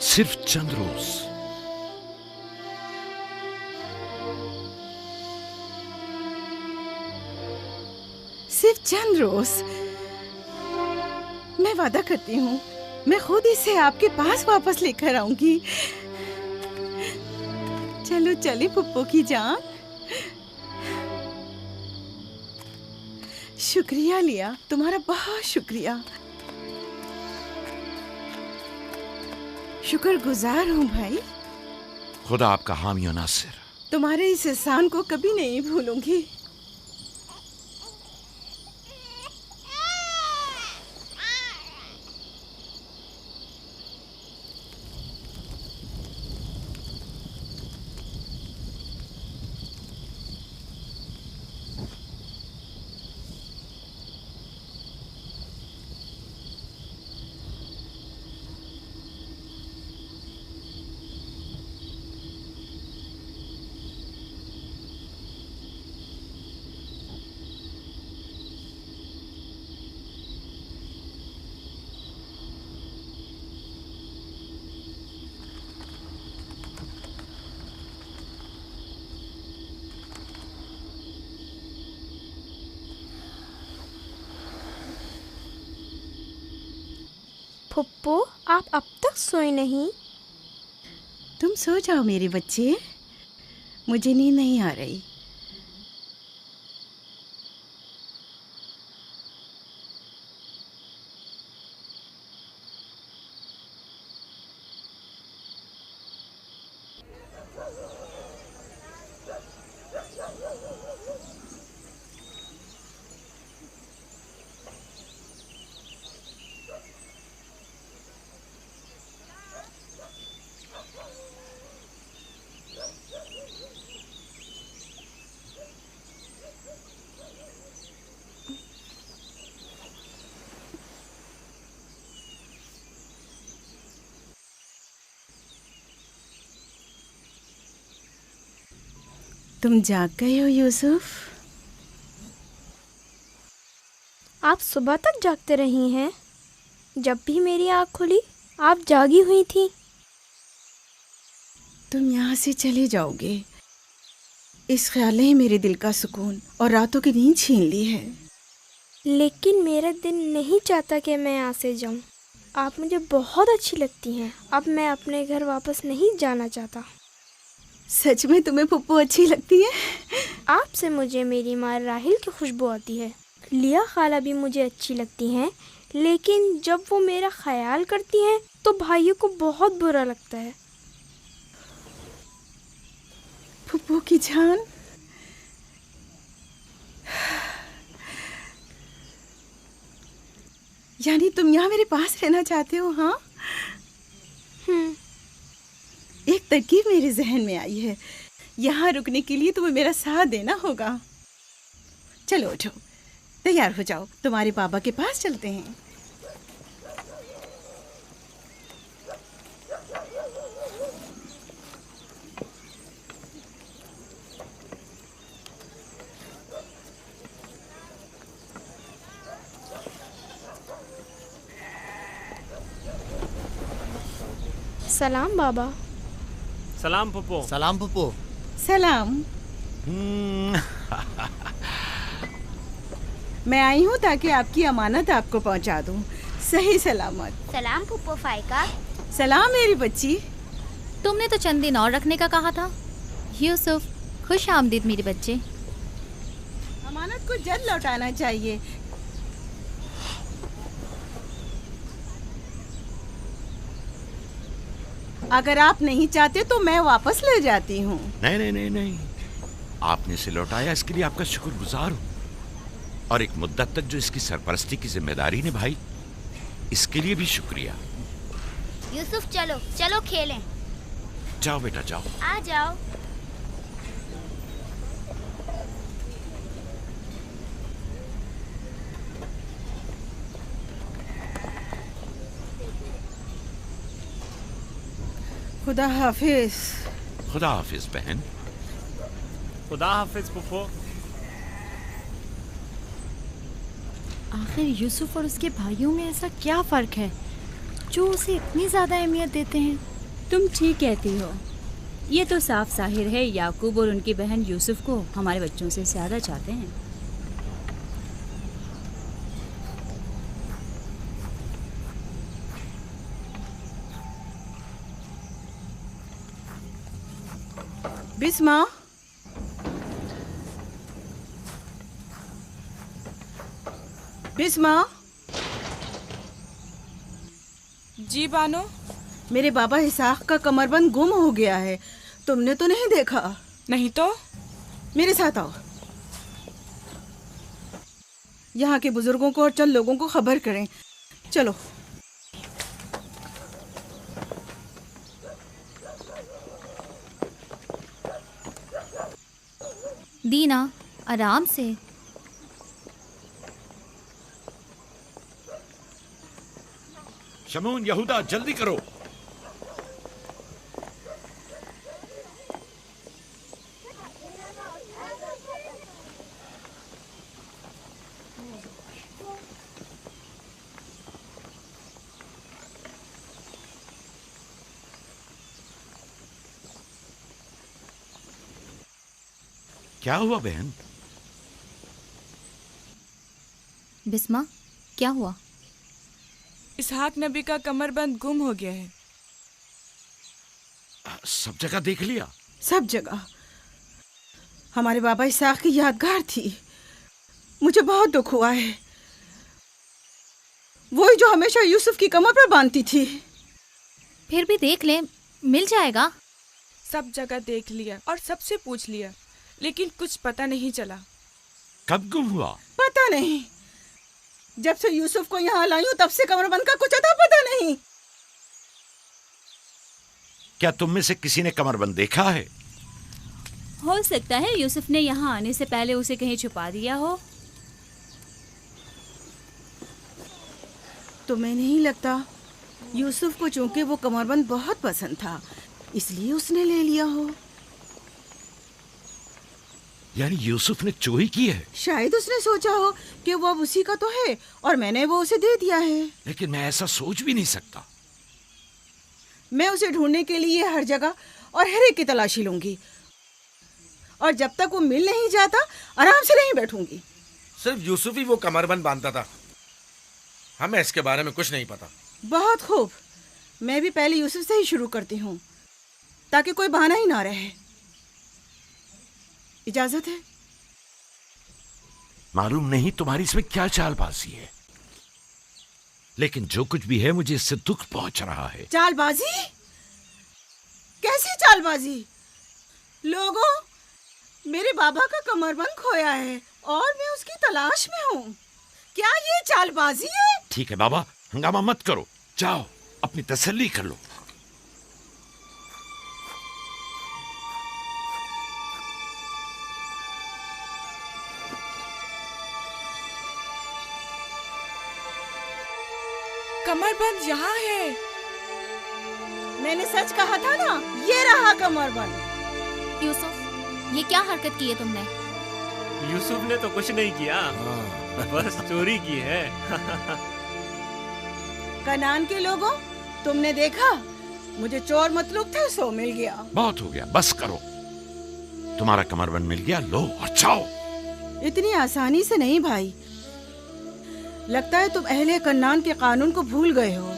Speaker 1: सिर्फ चंद रोज।
Speaker 3: सिर्फ चंद रोज। मैं वादा करती हूँ, मैं खुद इसे आपके पास वापस लेकर आऊंगी। चलो चले पुप्पो की जान। शुक्रिया लिया, तुम्हारा बहुत शुक्रिया। शुक्रगुजार हूँ भाई।
Speaker 1: खुदा आपका हामी और नासिर।
Speaker 3: तुम्हारे इस एहसान को कभी नहीं भूलूंगी।
Speaker 17: फुप्पो, आप अब तक सोए नहीं?
Speaker 3: तुम सो जाओ मेरे बच्चे, मुझे नींद नहीं आ रही। तुम जाग गए हो यूसुफ?
Speaker 17: आप सुबह तक जागते रही हैं? जब भी मेरी आँख खुली आप जागी हुई थी।
Speaker 3: तुम यहाँ से चले जाओगे, इस ख्याल ने ही मेरे दिल का सुकून और रातों की नींद छीन ली है।
Speaker 17: लेकिन मेरा दिल नहीं चाहता कि मैं यहाँ से जाऊँ। आप मुझे बहुत अच्छी लगती हैं। अब मैं अपने घर वापस नहीं जाना चाहता।
Speaker 3: सच में तुम्हें फुप्पो अच्छी लगती है?
Speaker 17: आपसे मुझे मेरी माँ राहिल की खुशबू आती है। लिया खाला भी मुझे अच्छी लगती हैं, लेकिन जब वो मेरा ख्याल करती हैं तो भाइयों को बहुत बुरा लगता है।
Speaker 3: फुप्पो की जान, यानी तुम यहाँ मेरे पास रहना चाहते हो? हाँ, एक तरकीब मेरे जहन में आई है। यहाँ रुकने के लिए तुम्हें मेरा साथ देना होगा। चलो उठो, तैयार हो जाओ, तुम्हारे पापा के पास चलते हैं।
Speaker 17: सलाम बाबा।
Speaker 7: सलाम फुप्पो।
Speaker 13: सलाम फुप्पो।
Speaker 3: सलाम। मैं आई हूँ ताकि आपकी अमानत आपको पहुँचा दूँ सही सलामत।
Speaker 10: सलाम फुप्पो फाइका।
Speaker 3: सलाम मेरी बच्ची।
Speaker 9: तुमने तो चंद दिन और रखने का कहा था। यूसुफ, खुश आमदीद मेरे बच्चे।
Speaker 3: अमानत को जल्द लौटाना चाहिए। अगर आप नहीं चाहते तो मैं वापस ले जाती हूँ।
Speaker 1: नहीं नहीं नहीं नहीं, आपने इसे लौटाया, इसके लिए आपका शुक्रगुजार हूँ। और एक मुद्दत तक जो इसकी सरपरस्ती की जिम्मेदारी निभाई, इसके लिए भी शुक्रिया।
Speaker 10: यूसुफ चलो चलो खेलें।
Speaker 1: जाओ बेटा जाओ।
Speaker 10: आ जाओ।
Speaker 3: खुदा हाफिज।
Speaker 1: खुदा हाफिज बहन।
Speaker 7: खुदा हाफिज फुप्पो।
Speaker 11: आखिर यूसुफ और उसके भाइयों में ऐसा क्या फ़र्क है जो उसे इतनी ज़्यादा अहमियत देते हैं?
Speaker 12: तुम ठीक कहती हो। ये तो साफ जाहिर है याकूब और उनकी बहन यूसुफ को हमारे बच्चों से ज़्यादा चाहते हैं।
Speaker 3: बिस्मा, बिस्मा।
Speaker 2: जी बानो।
Speaker 3: मेरे बाबा इसाक का कमरबंद गुम हो गया है। तुमने तो नहीं देखा?
Speaker 2: नहीं तो।
Speaker 3: मेरे साथ आओ। यहाँ के बुजुर्गों को और चंद लोगों को खबर करें। चलो।
Speaker 9: दीना, आराम से।
Speaker 1: शमून, यहूदा, जल्दी करो। क्या हुआ बहन?
Speaker 9: बिस्मा, क्या हुआ?
Speaker 2: इसहाक नबी का कमरबंद गुम हो गया है।
Speaker 1: सब जगह देख लिया?
Speaker 3: सब जगह। हमारे बाबा इसहाक की यादगार थी। मुझे बहुत दुख हुआ है। वही जो हमेशा यूसुफ की कमर पर बांधती थी।
Speaker 18: फिर भी देख ले, मिल जाएगा।
Speaker 2: सब जगह देख लिया और सबसे पूछ लिया, लेकिन कुछ पता नहीं चला।
Speaker 1: कब गुम हुआ?
Speaker 3: पता नहीं। जब से यूसुफ को यहाँ लाई हूँ तब से कमरबंद का कुछ अता पता नहीं।
Speaker 1: क्या तुम में से किसी ने कमरबंद देखा है?
Speaker 12: हो सकता है यूसुफ ने यहाँ आने से पहले उसे कहीं छुपा दिया हो।
Speaker 3: तुम्हें नहीं लगता यूसुफ को चूंकि वो कमरबंद बहुत पसंद था इसलिए उसने ले लिया हो?
Speaker 1: यानी यूसुफ ने चोरी की है?
Speaker 3: शायद उसने सोचा हो कि वो अब उसी का तो है और मैंने वो उसे दे दिया है।
Speaker 1: लेकिन मैं ऐसा सोच भी नहीं सकता।
Speaker 3: मैं उसे ढूंढने के लिए हर जगह और हर एक की तलाशी लूंगी और जब तक वो मिल नहीं जाता आराम से नहीं बैठूंगी।
Speaker 6: सिर्फ यूसुफ ही वो कमरबंद बांधता था, हमें इसके बारे में कुछ नहीं पता।
Speaker 3: बहुत खूब। मैं भी पहले यूसुफ से ही शुरू करती हूँ ताकि कोई बहाना ही ना रहे। इजाजत है?
Speaker 1: मालूम नहीं तुम्हारी इसमें क्या चालबाजी है, लेकिन जो कुछ भी है मुझे इससे दुख पहुंच रहा है।
Speaker 3: चालबाजी? कैसी चालबाजी? लोगों, मेरे बाबा का कमरबंद खोया है और मैं उसकी तलाश में हूँ। क्या ये चालबाजी है?
Speaker 1: ठीक है बाबा, हंगामा मत करो, जाओ अपनी तसल्ली कर लो।
Speaker 2: कमरबंद यहाँ है।
Speaker 3: मैंने सच कहा था ना, ये रहा कमरबंद।
Speaker 18: यूसुफ, ये क्या हरकत की है तुमने?
Speaker 7: यूसुफ ने तो कुछ नहीं किया, बस चोरी की है।
Speaker 3: कनान के लोगों, तुमने देखा, मुझे चोर मतलूब थे सो मिल गया।
Speaker 1: बहुत हो गया, बस करो। तुम्हारा कमरबंद मिल गया, लो और जाओ।
Speaker 3: इतनी आसानी से नहीं भाई। लगता है तुम अहले कन्नान के कानून को भूल गए हो।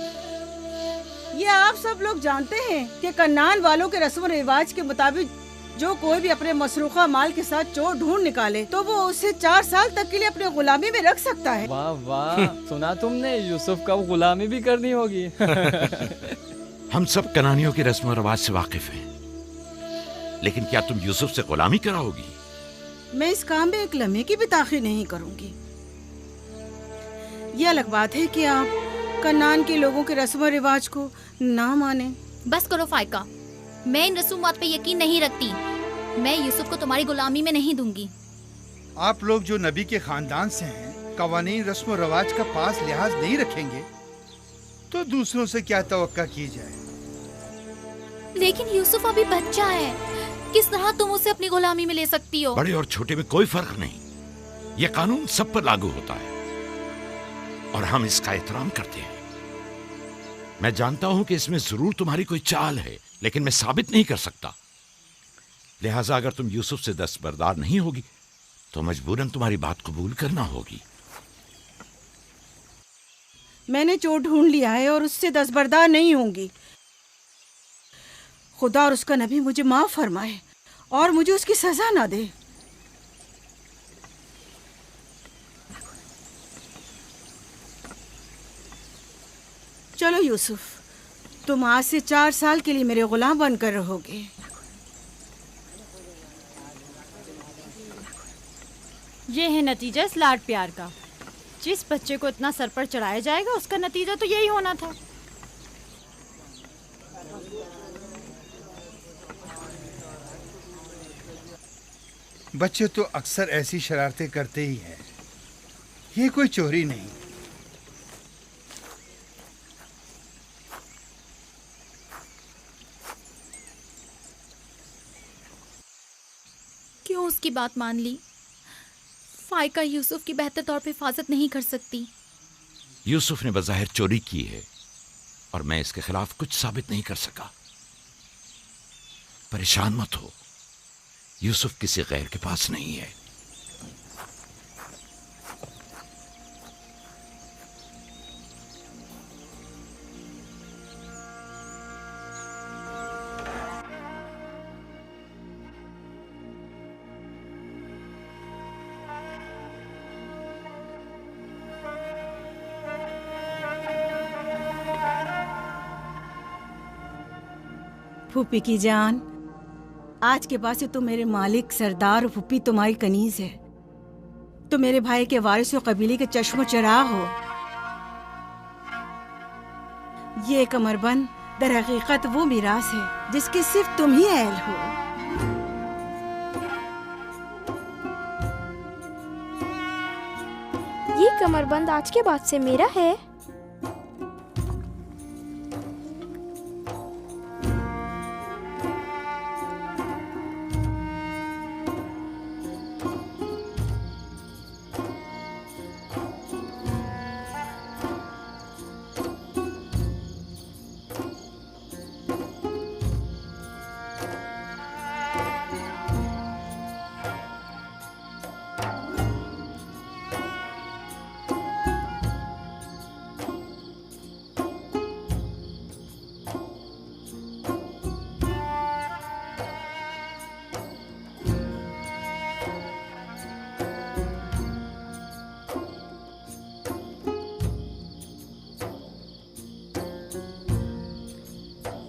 Speaker 3: ये आप सब लोग जानते हैं कि कन्नान वालों के रस्म रिवाज के मुताबिक जो कोई भी अपने मसरूखा माल के साथ चोर ढूंढ निकाले तो वो उसे 4 साल तक के लिए अपने गुलामी में रख सकता है।
Speaker 15: वाह वाह, सुना तुमने, यूसुफ का गुलामी भी करनी होगी।
Speaker 1: हम सब कनानियों के रस्म रिवाज से वाकिफ हैं, लेकिन क्या तुम यूसुफ से गुलामी कराओगी?
Speaker 3: मैं इस काम में एक लम्हे की भी ताखीर नहीं करूंगी। ये अलग बात है कि आप कन्नान के लोगों के रस्म रिवाज को ना माने।
Speaker 18: बस करो फाइका, मैं इन रसूमात पे यकीन नहीं रखती। मैं यूसुफ को तुम्हारी गुलामी में नहीं दूंगी।
Speaker 5: आप लोग जो नबी के खानदान से हैं, कवानीन रस्म रवाज का पास लिहाज नहीं रखेंगे तो दूसरों से क्या तवक्का की जाए।
Speaker 18: लेकिन यूसुफ अभी बच्चा है, किस तरह तुम उसे अपनी गुलामी में ले सकती हो?
Speaker 1: बड़े और छोटे में कोई फर्क नहीं, ये कानून सब पर लागू होता है और हम इसका एहतराम करते हैं। मैं जानता हूं कि इसमें जरूर तुम्हारी कोई चाल है, लेकिन मैं साबित नहीं कर सकता। लिहाजा अगर तुम यूसुफ से दस्तबरदार नहीं होगी तो मजबूरन तुम्हारी बात कबूल करना होगी।
Speaker 3: मैंने चोर ढूंढ लिया है और उससे दस्तबरदार नहीं होंगी। खुदा और उसका नबी मुझे माफ फरमाए और मुझे उसकी सजा ना दे। चलो यूसुफ, तुम आज से 4 साल के लिए मेरे गुलाम बनकर रहोगे।
Speaker 11: ये है नतीजा इस लाड प्यार का। जिस बच्चे को इतना सर पर चढ़ाया जाएगा उसका नतीजा तो यही होना था।
Speaker 5: बच्चे तो अक्सर ऐसी शरारतें करते ही हैं। ये कोई चोरी नहीं।
Speaker 18: क्यों उसकी बात मान ली? फाइका यूसुफ की बेहतर तौर पे हिफाजत नहीं कर सकती।
Speaker 1: यूसुफ ने बज़ाहिर चोरी की है और मैं इसके खिलाफ कुछ साबित नहीं कर सका। परेशान मत हो, यूसुफ किसी गैर के पास नहीं है।
Speaker 3: फूफी की जान, आज के बाद से तुम मेरे मालिक सरदार और फूफी तुम्हारी कनीज है। तुम मेरे भाई के वारिस और कबीले के चश्मो चराग हो। ये कमरबंद दर हकीकत वो मिरास है जिसके सिर्फ तुम ही अहल हो।
Speaker 17: ये कमरबंद आज के बाद से मेरा है।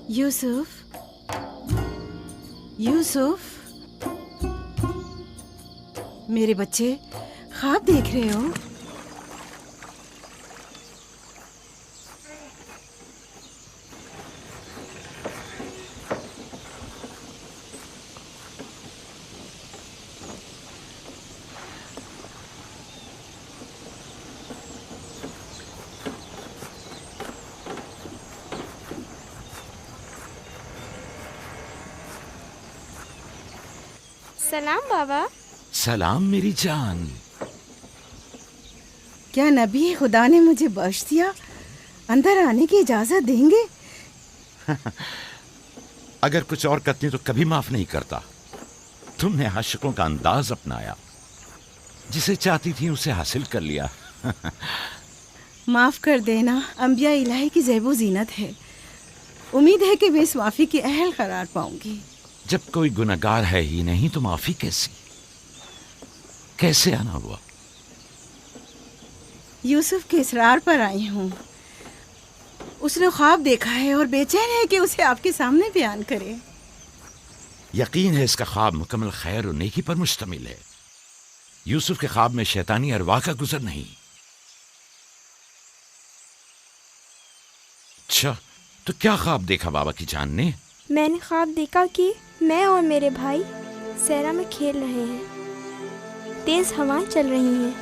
Speaker 3: यूसुफ, यूसुफ, मेरे बच्चे ख्वाब देख रहे हो?
Speaker 17: सलाम बाबा।
Speaker 1: सलाम मेरी जान।
Speaker 3: क्या नबी खुदा ने मुझे बख्श दिया? अंदर आने की इजाजत देंगे?
Speaker 1: अगर कुछ और करती तो कभी माफ नहीं करता। तुमने आशिकों का अंदाज अपनाया, जिसे चाहती थी उसे हासिल कर लिया।
Speaker 3: माफ कर देना अंबिया इलाही की ज़ेबो जीनत है। उम्मीद है कि मैं इस माफी की अहल करार पाऊंगी।
Speaker 1: जब कोई गुनहगार है ही नहीं तो माफी कैसी? कैसे आना हुआ?
Speaker 3: यूसुफ के इसरार पर आई हूँ। उसने ख्वाब देखा है और बेचैन है कि उसे आपके सामने बयान करे।
Speaker 1: यकीन है इसका ख्वाब मुकम्मल खैर और नेकी पर मुश्तमिल है। यूसुफ के ख्वाब में शैतानी अरवा का गुजर नहीं। अच्छा, तो क्या ख्वाब देखा बाबा की जान ने?
Speaker 17: मैंने ख्वाब देखा कि मैं और मेरे भाई सहरा में खेल रहे हैं। तेज हवाएं चल रही हैं।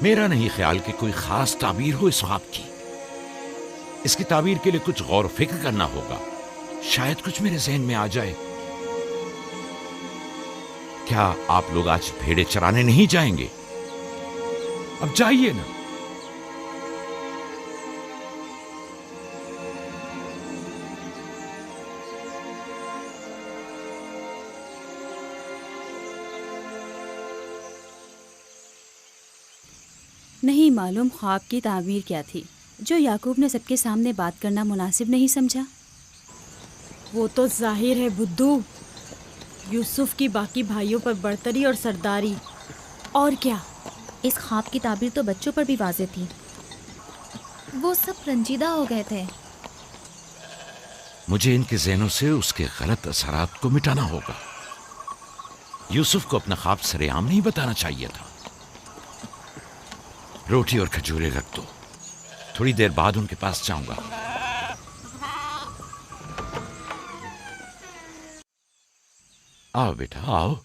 Speaker 1: मेरा नहीं ख्याल कि कोई खास ताबीर हो इस ख्वाब की। इसकी ताबीर के लिए कुछ गौर फिक्र करना होगा। शायद कुछ मेरे जहन में आ जाए। क्या आप लोग आज भेड़े चराने नहीं जाएंगे? अब जाइए ना।
Speaker 12: नहीं मालूम ख्वाब की ताबीर क्या थी जो याकूब ने सबके सामने बात करना मुनासिब नहीं समझा।
Speaker 11: वो तो जाहिर है बुद्धू, यूसुफ की बाकी भाइयों पर बर्तरी और सरदारी। और क्या?
Speaker 18: इस ख्वाब की ताबीर तो बच्चों पर भी वाज़ेह थी। वो सब रंजीदा हो गए थे।
Speaker 1: मुझे इनके ज़हनों से उसके गलत असरात को मिटाना होगा। यूसुफ को अपना ख्वाब सरेआम नहीं बताना चाहिए था। रोटी और खजूरें रख दो, थोड़ी देर बाद उनके पास जाऊंगा। आओ बेटा आओ।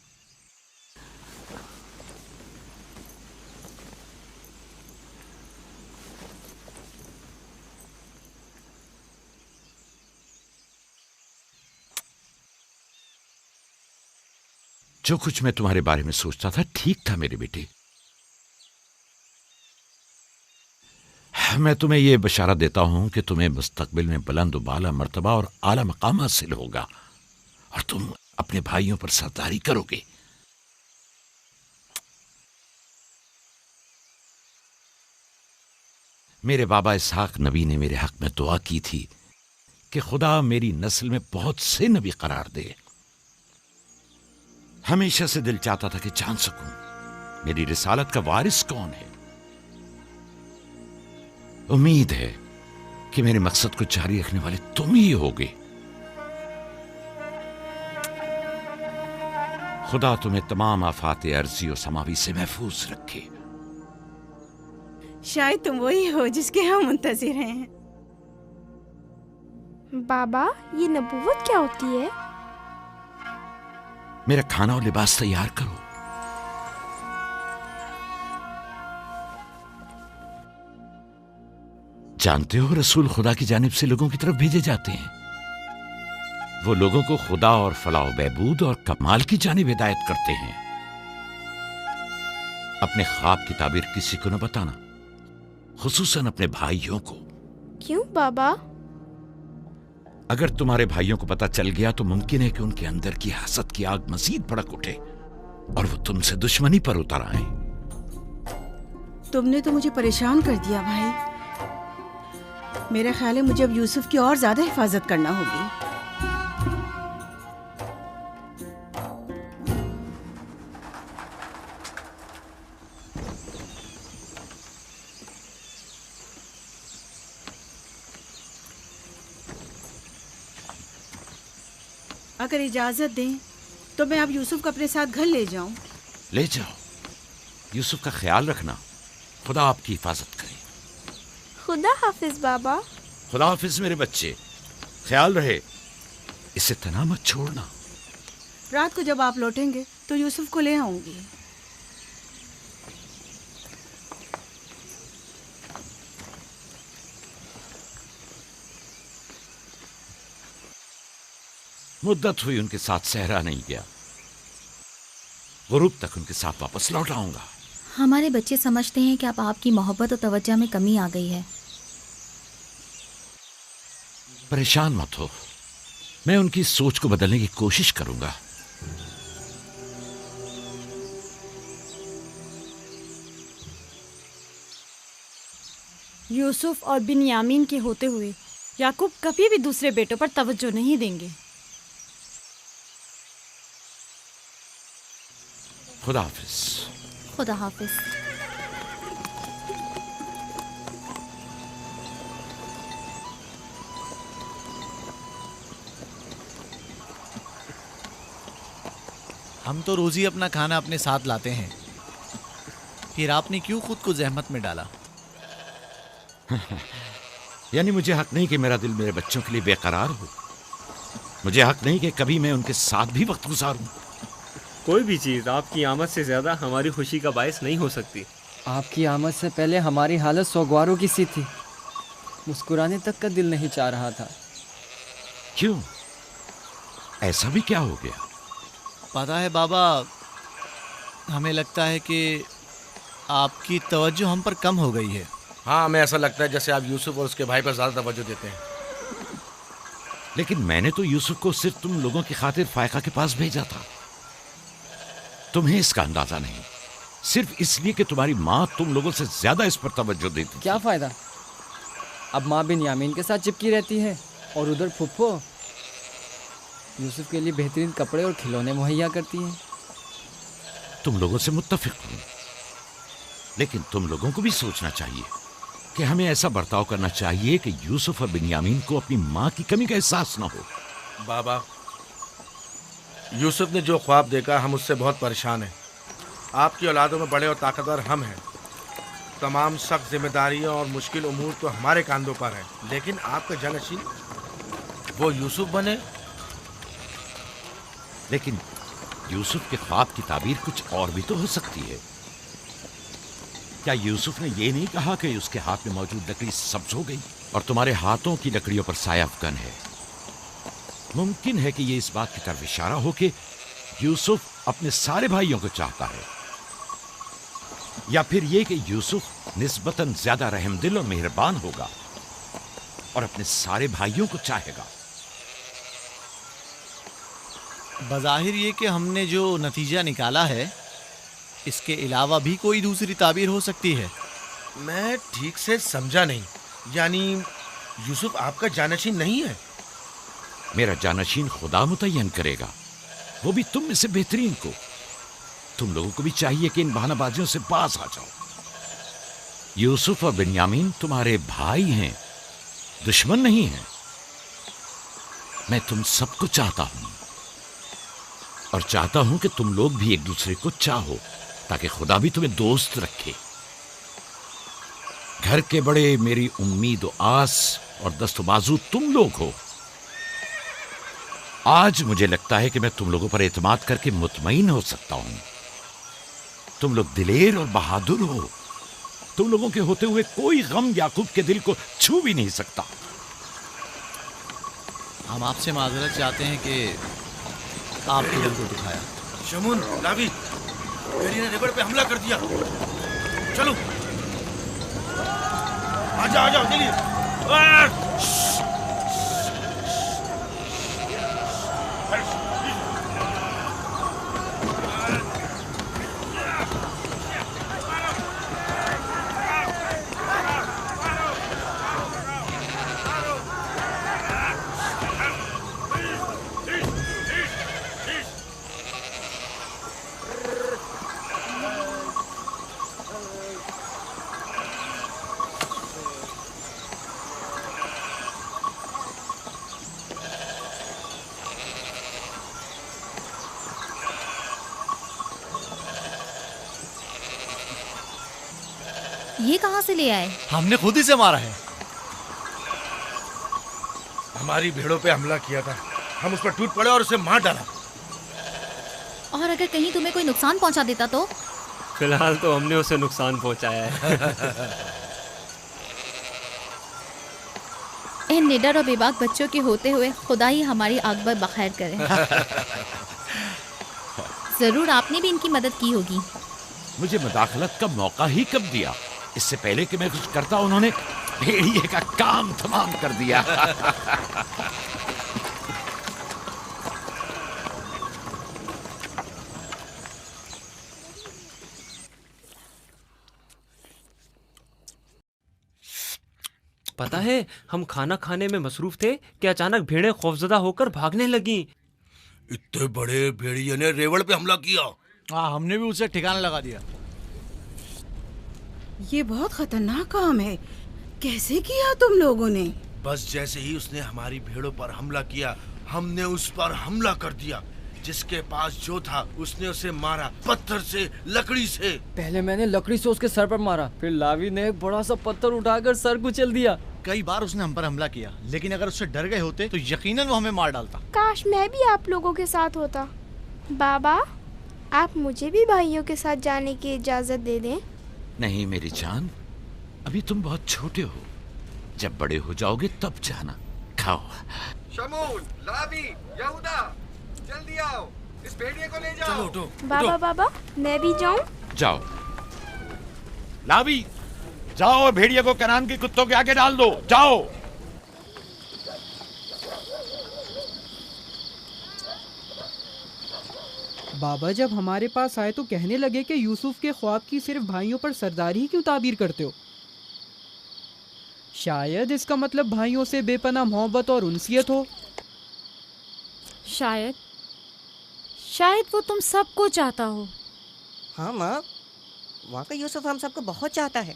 Speaker 1: जो कुछ मैं तुम्हारे बारे में सोचता था ठीक था मेरे बेटे। मैं तुम्हें यह बशारत देता हूं कि तुम्हें मुस्तकबिल में बुलंद बाला मर्तबा और आला मकाम हासिल होगा और तुम अपने भाइयों पर सरदारी करोगे। मेरे बाबा इसहाक नबी ने मेरे हक में दुआ की थी कि खुदा मेरी नस्ल में बहुत से नबी करार दे। हमेशा से दिल चाहता था कि जान सकूं मेरी रिसालत का वारिस कौन है। उम्मीद है कि मेरे मकसद को जारी रखने वाले तुम ही होगे। खुदा तुम्हें तमाम आफात अर्जी और समावी से महफूज रखे।
Speaker 3: शायद तुम वही हो जिसके हम मुंतजिर हैं।
Speaker 17: बाबा, ये नबूवत क्या होती है?
Speaker 1: मेरा खाना और लिबास तैयार करो। जानते हो रसूल खुदा की जानिब से लोगों की तरफ भेजे जाते हैं। वो लोगों को खुदा और फलाह बहबूद और कमाल की जानिब हिदायत करते हैं। अपने ख्वाब की ताबीर किसी को न बताना, खुसूसन अपने भाइयों को।
Speaker 17: क्यों बाबा?
Speaker 1: अगर तुम्हारे भाइयों को पता चल गया तो मुमकिन है कि उनके अंदर की हसद की आग मजीद भड़क उठे और वो तुमसे दुश्मनी पर उतर आए।
Speaker 3: तुमने तो मुझे परेशान कर दिया भाई। मेरा ख्याल है मुझे अब यूसुफ की और ज्यादा हिफाजत करना होगी। अगर इजाजत दें तो मैं अब यूसुफ को अपने साथ घर ले जाऊं।
Speaker 1: ले जाओ। यूसुफ का ख्याल रखना। खुदा आपकी हिफाजत करे।
Speaker 17: खुदा हाफिज बाबा।
Speaker 1: खुदा हाफिज मेरे बच्चे। ख्याल रहे, इसे तना मत छोड़ना।
Speaker 3: रात को जब आप लौटेंगे तो यूसुफ को ले आऊंगी।
Speaker 1: मुद्दत हुई उनके साथ सहरा नहीं गया। गुरूब तक उनके साथ वापस लौट आऊंगा।
Speaker 18: हमारे बच्चे समझते हैं कि अब आपकी मोहब्बत और तवज्जो में कमी आ गई है।
Speaker 1: परेशान मत हो, मैं उनकी सोच को बदलने की कोशिश करूंगा।
Speaker 11: यूसुफ और बिन्यामीन के होते हुए याकूब कभी भी दूसरे बेटों पर तवज्जो नहीं देंगे।
Speaker 1: खुदा हाफिज।
Speaker 18: खुदा हाफिज।
Speaker 13: हम तो रोज ही अपना खाना अपने साथ लाते हैं, फिर आपने क्यों खुद को जहमत में डाला?
Speaker 1: यानी मुझे हक नहीं कि मेरा दिल मेरे बच्चों के लिए बेकरार हो। मुझे हक नहीं कि कभी मैं उनके साथ भी वक्त गुजारूं।
Speaker 7: कोई भी चीज़ आपकी आमद से ज़्यादा हमारी खुशी का बायस नहीं हो सकती।
Speaker 14: आपकी आमद से पहले हमारी हालत सोगवारों की सी थी। मुस्कुराने तक का दिल नहीं चाह रहा था।
Speaker 1: क्यों? ऐसा भी क्या हो गया?
Speaker 13: पता है बाबा, हमें लगता है कि आपकी तवज्जो हम पर कम हो गई है।
Speaker 6: हाँ, हमें ऐसा लगता है जैसे आप यूसुफ और उसके भाई पर ज़्यादा तवज्जो देते हैं।
Speaker 1: लेकिन मैंने तो यूसुफ को सिर्फ तुम लोगों की खातिर फायका के पास भेजा था। तुम्हें इसका अंदाजा नहीं, सिर्फ इसलिए कि तुम्हारी माँ तुम लोगों से ज्यादा इस पर तवज्जो देती।
Speaker 14: क्या फायदा? अब माँ बिन्यामीन के साथ चिपकी रहती है और उधर फुफ्फो यूसुफ के लिए बेहतरीन कपड़े और खिलौने मुहैया करती हैं।
Speaker 1: तुम लोगों से मुत्तफिक हूं, लेकिन तुम लोगों को भी सोचना चाहिए कि हमें ऐसा बर्ताव करना चाहिए कि यूसुफ और बिन्यामीन को अपनी माँ की कमी का एहसास न हो।
Speaker 6: बाबा, यूसुफ ने जो ख्वाब देखा, हम उससे बहुत परेशान हैं। आपकी औलादों में बड़े और ताकतवर हम हैं। तमाम सख्त जिम्मेदारियां और मुश्किल उमूर तो हमारे कांधों पर है, लेकिन आपका जानशीन वो यूसुफ बने।
Speaker 1: लेकिन यूसुफ के ख्वाब की ताबीर कुछ और भी तो हो सकती है। क्या यूसुफ ने ये नहीं कहा कि उसके हाथ में मौजूद लकड़ी सब्ज हो गई और तुम्हारे हाथों की लकड़ियों पर साया अफगन है? मुमकिन है कि ये इस बात की तरफ इशारा हो कि यूसुफ अपने सारे भाइयों को चाहता है, या फिर ये कि यूसुफ निस्बतन ज्यादा रहमदिल और मेहरबान होगा और अपने सारे भाइयों को चाहेगा।
Speaker 13: बज़ाहिर ये कि हमने जो नतीजा निकाला है, इसके अलावा भी कोई दूसरी ताबीर हो सकती है।
Speaker 6: मैं ठीक से समझा नहीं। यानी यूसुफ आपका जानशीन नहीं है?
Speaker 1: मेरा जानशीन खुदा मुतय्यन करेगा, वो भी तुम में से बेहतरीन को। तुम लोगों को भी चाहिए कि इन बहानाबाजियों से बाज आ जाओ। यूसुफ और बिन्यामीन तुम्हारे भाई हैं, दुश्मन नहीं हैं। मैं तुम सबको चाहता हूं और चाहता हूं कि तुम लोग भी एक दूसरे को चाहो, ताकि खुदा भी तुम्हें दोस्त रखे। घर के बड़े मेरी उम्मीद और आस और दस्तबाजू तुम लोग हो। आज मुझे लगता है कि मैं तुम लोगों पर एतमाद करके मुतमईन हो सकता हूं। तुम लोग दिलेर और बहादुर हो। तुम लोगों के होते हुए कोई गम याकूब के दिल को छू भी नहीं सकता।
Speaker 13: हम आपसे माजरत चाहते हैं कि आपने दिल को दुखाया।
Speaker 6: शमून, लावी, भेड़िए ने रेवड़ पे हमला कर दिया। चलो, आजा आजा चलिए।
Speaker 18: ये कहाँ से ले आए?
Speaker 13: हमने खुद ही से मारा है।
Speaker 6: हमारी भेड़ों पे हमला किया था, हम उस पर टूट पड़े और उसे मार डाला।
Speaker 18: और अगर कहीं तुम्हें कोई नुकसान पहुंचा देता तो?
Speaker 7: फिलहाल तो हमने उसे नुकसान पहुंचाया है।
Speaker 18: इन निडर और बेबाक बच्चों के होते हुए खुदा ही हमारी आगबर बखैर करे। जरूर आपने भी इनकी मदद की होगी।
Speaker 1: मुझे मुदाखलत का मौका ही कब दिया? इससे पहले कि मैं कुछ करता उन्होंने भेड़िए का काम तमाम कर दिया।
Speaker 7: पता है, हम खाना खाने में मसरूफ थे कि अचानक भेड़ें खौफजदा होकर भागने लगी।
Speaker 6: इतने बड़े भेड़िए ने रेवड़ पे हमला किया।
Speaker 13: हाँ, हमने भी उसे ठिकाना लगा दिया।
Speaker 3: ये बहुत खतरनाक काम है। कैसे किया तुम लोगों ने?
Speaker 6: बस जैसे ही उसने हमारी भेड़ों पर हमला किया, हमने उस पर हमला कर दिया। जिसके पास जो था उसने उसे मारा, पत्थर से, लकड़ी से।
Speaker 14: पहले मैंने लकड़ी से उसके सर पर मारा, फिर लावी ने एक बड़ा सा पत्थर उठाकर सर कुचल दिया।
Speaker 13: कई बार उसने हम पर हमला किया, लेकिन अगर उससे डर गए होते तो यकीनन वो हमें मार डालता।
Speaker 17: काश मैं भी आप लोगों के साथ होता। बाबा, आप मुझे भी भाइयों के साथ जाने की इजाजत दे दें।
Speaker 1: नहीं मेरी जान, अभी तुम बहुत छोटे हो। जब बड़े हो जाओगे तब जाना। खाओ।
Speaker 19: शमून, लावी, यहूदा, जल्दी आओ, इस भेड़िए को ले जाओ।
Speaker 6: चलो उठो।
Speaker 17: बाबा बाबा, मैं भी जाऊं?
Speaker 1: जाओ। लावी, जाओ और भेड़िए को कनान के कुत्तों के आगे डाल दो। जाओ।
Speaker 20: बाबा जब हमारे पास आए तो कहने लगे कि यूसुफ के ख्वाब की सिर्फ भाइयों पर सरदारी ही क्यों ताबीर करते हो? शायद इसका मतलब भाइयों से बेपनाह मोहब्बत और उनसियत हो।
Speaker 11: शायद वो तुम सबको चाहता हो।
Speaker 21: हाँ माँ, वाकई यूसुफ हम सबको बहुत चाहता है।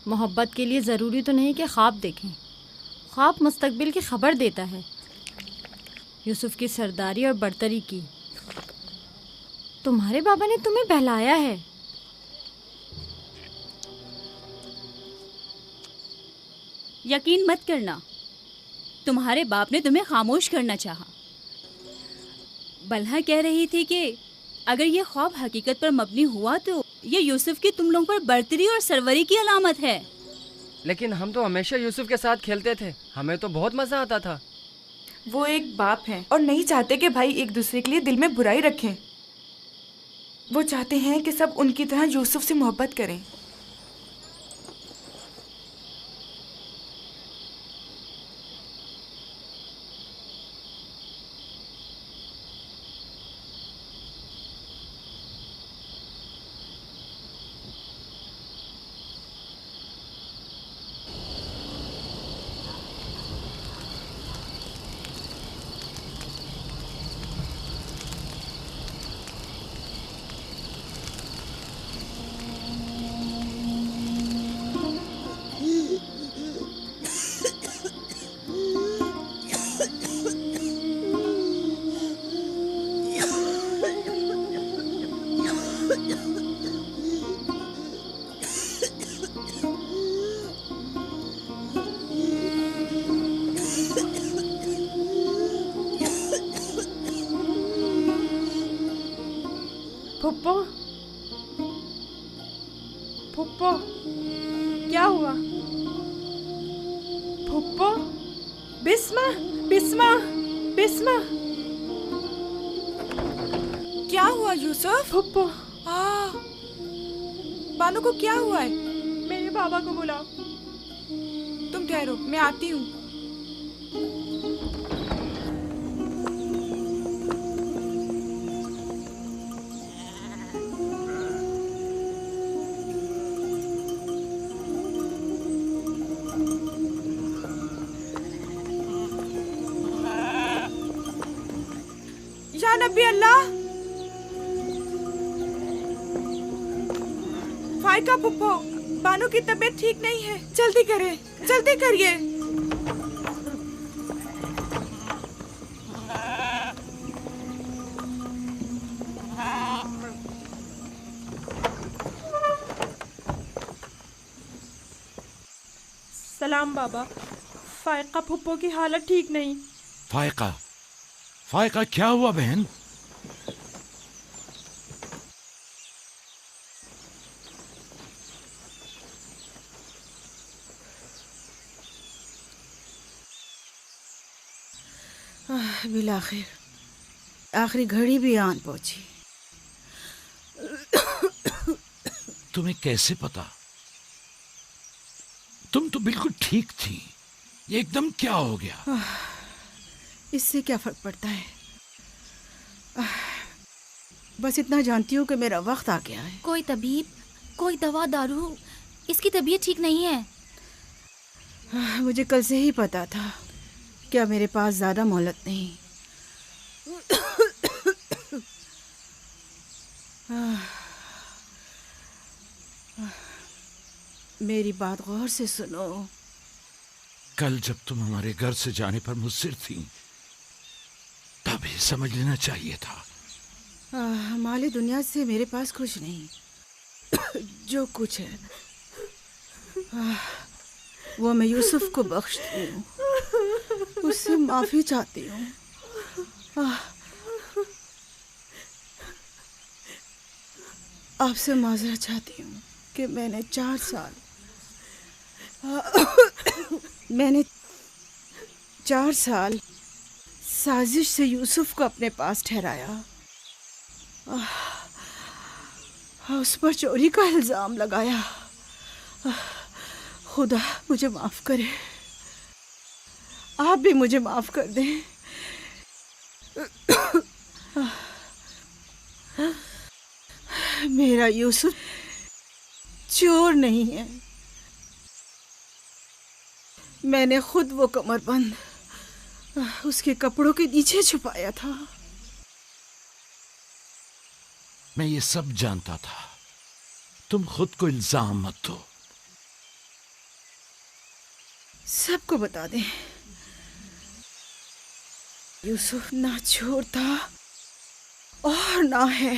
Speaker 11: मोहब्बत के लिए ज़रूरी तो नहीं कि ख्वाब देखें। ख्वाब मुस्तकबिल की खबर देता है। यूसुफ की सरदारी और बरतरी की। तुम्हारे बाबा ने तुम्हें बहलाया है।
Speaker 12: यकीन मत करना, तुम्हारे बाप ने तुम्हें खामोश करना चाहा। बल्हा कह रही थी कि अगर ये ख्वाब हकीकत पर मबनी हुआ तो ये यूसुफ की तुम लोगों पर बर्तरी और सरवरी की अलामत है।
Speaker 16: लेकिन हम तो हमेशा यूसुफ के साथ खेलते थे, हमें तो बहुत मजा आता था।
Speaker 2: वो एक बाप हैं और नहीं चाहते कि भाई एक दूसरे के लिए दिल में बुराई रखें। वो चाहते हैं कि सब उनकी तरह यूसुफ से मोहब्बत करें।
Speaker 17: फुप्पो, फुप्पो, क्या हुआ? फुप्पो, बिस्मा, बिस्मा, बिस्मा,
Speaker 2: क्या हुआ यूसुफ?
Speaker 17: फुप्पो,
Speaker 2: बानो को क्या हुआ है?
Speaker 17: मेरे बाबा को बुलाओ।
Speaker 2: तुम ठहरो, मैं आती हूँ। या नबी अल्लाह, फाइका पुप्पो, बानो की तबीयत ठीक नहीं है, जल्दी करें, जल्दी करिए।
Speaker 17: सलाम बाबा, फायका फुप्पो की हालत ठीक नहीं।
Speaker 1: फायका, फायका क्या हुआ बहन?
Speaker 3: बिलाखिर आखिरी घड़ी भी आन पहुंची।
Speaker 1: तुम्हें कैसे पता? तुम तो बिल्कुल ठीक थी, ये एकदम क्या हो गया?
Speaker 3: इससे क्या फर्क पड़ता है? बस इतना जानती हूँ कि मेरा वक्त आ गया है।
Speaker 18: कोई तबीब, कोई दवा दारू, इसकी तबीयत ठीक नहीं है।
Speaker 3: मुझे कल से ही पता था, क्या मेरे पास ज्यादा मोहलत नहीं। मेरी बात गौर से सुनो।
Speaker 1: कल जब तुम हमारे घर से जाने पर मुझसे थी, तभी समझ लेना चाहिए था।
Speaker 3: माली दुनिया से मेरे पास कुछ नहीं। जो कुछ है वो मैं यूसुफ को बख्शती हूँ, उससे माफी चाहती हूँ। आपसे माजरत चाहती हूँ कि मैंने 4 साल साजिश से यूसुफ को अपने पास ठहराया, उस पर चोरी का इल्जाम लगाया। खुदा मुझे माफ करे, आप भी मुझे माफ कर दें। मेरा यूसुफ चोर नहीं है। मैंने खुद वो कमरबंद उसके कपड़ों के नीचे छुपाया था।
Speaker 1: मैं ये सब जानता था। तुम खुद को इल्जाम मत दो।
Speaker 3: सबको बता दें। यूसुफ ना चोर था और ना है।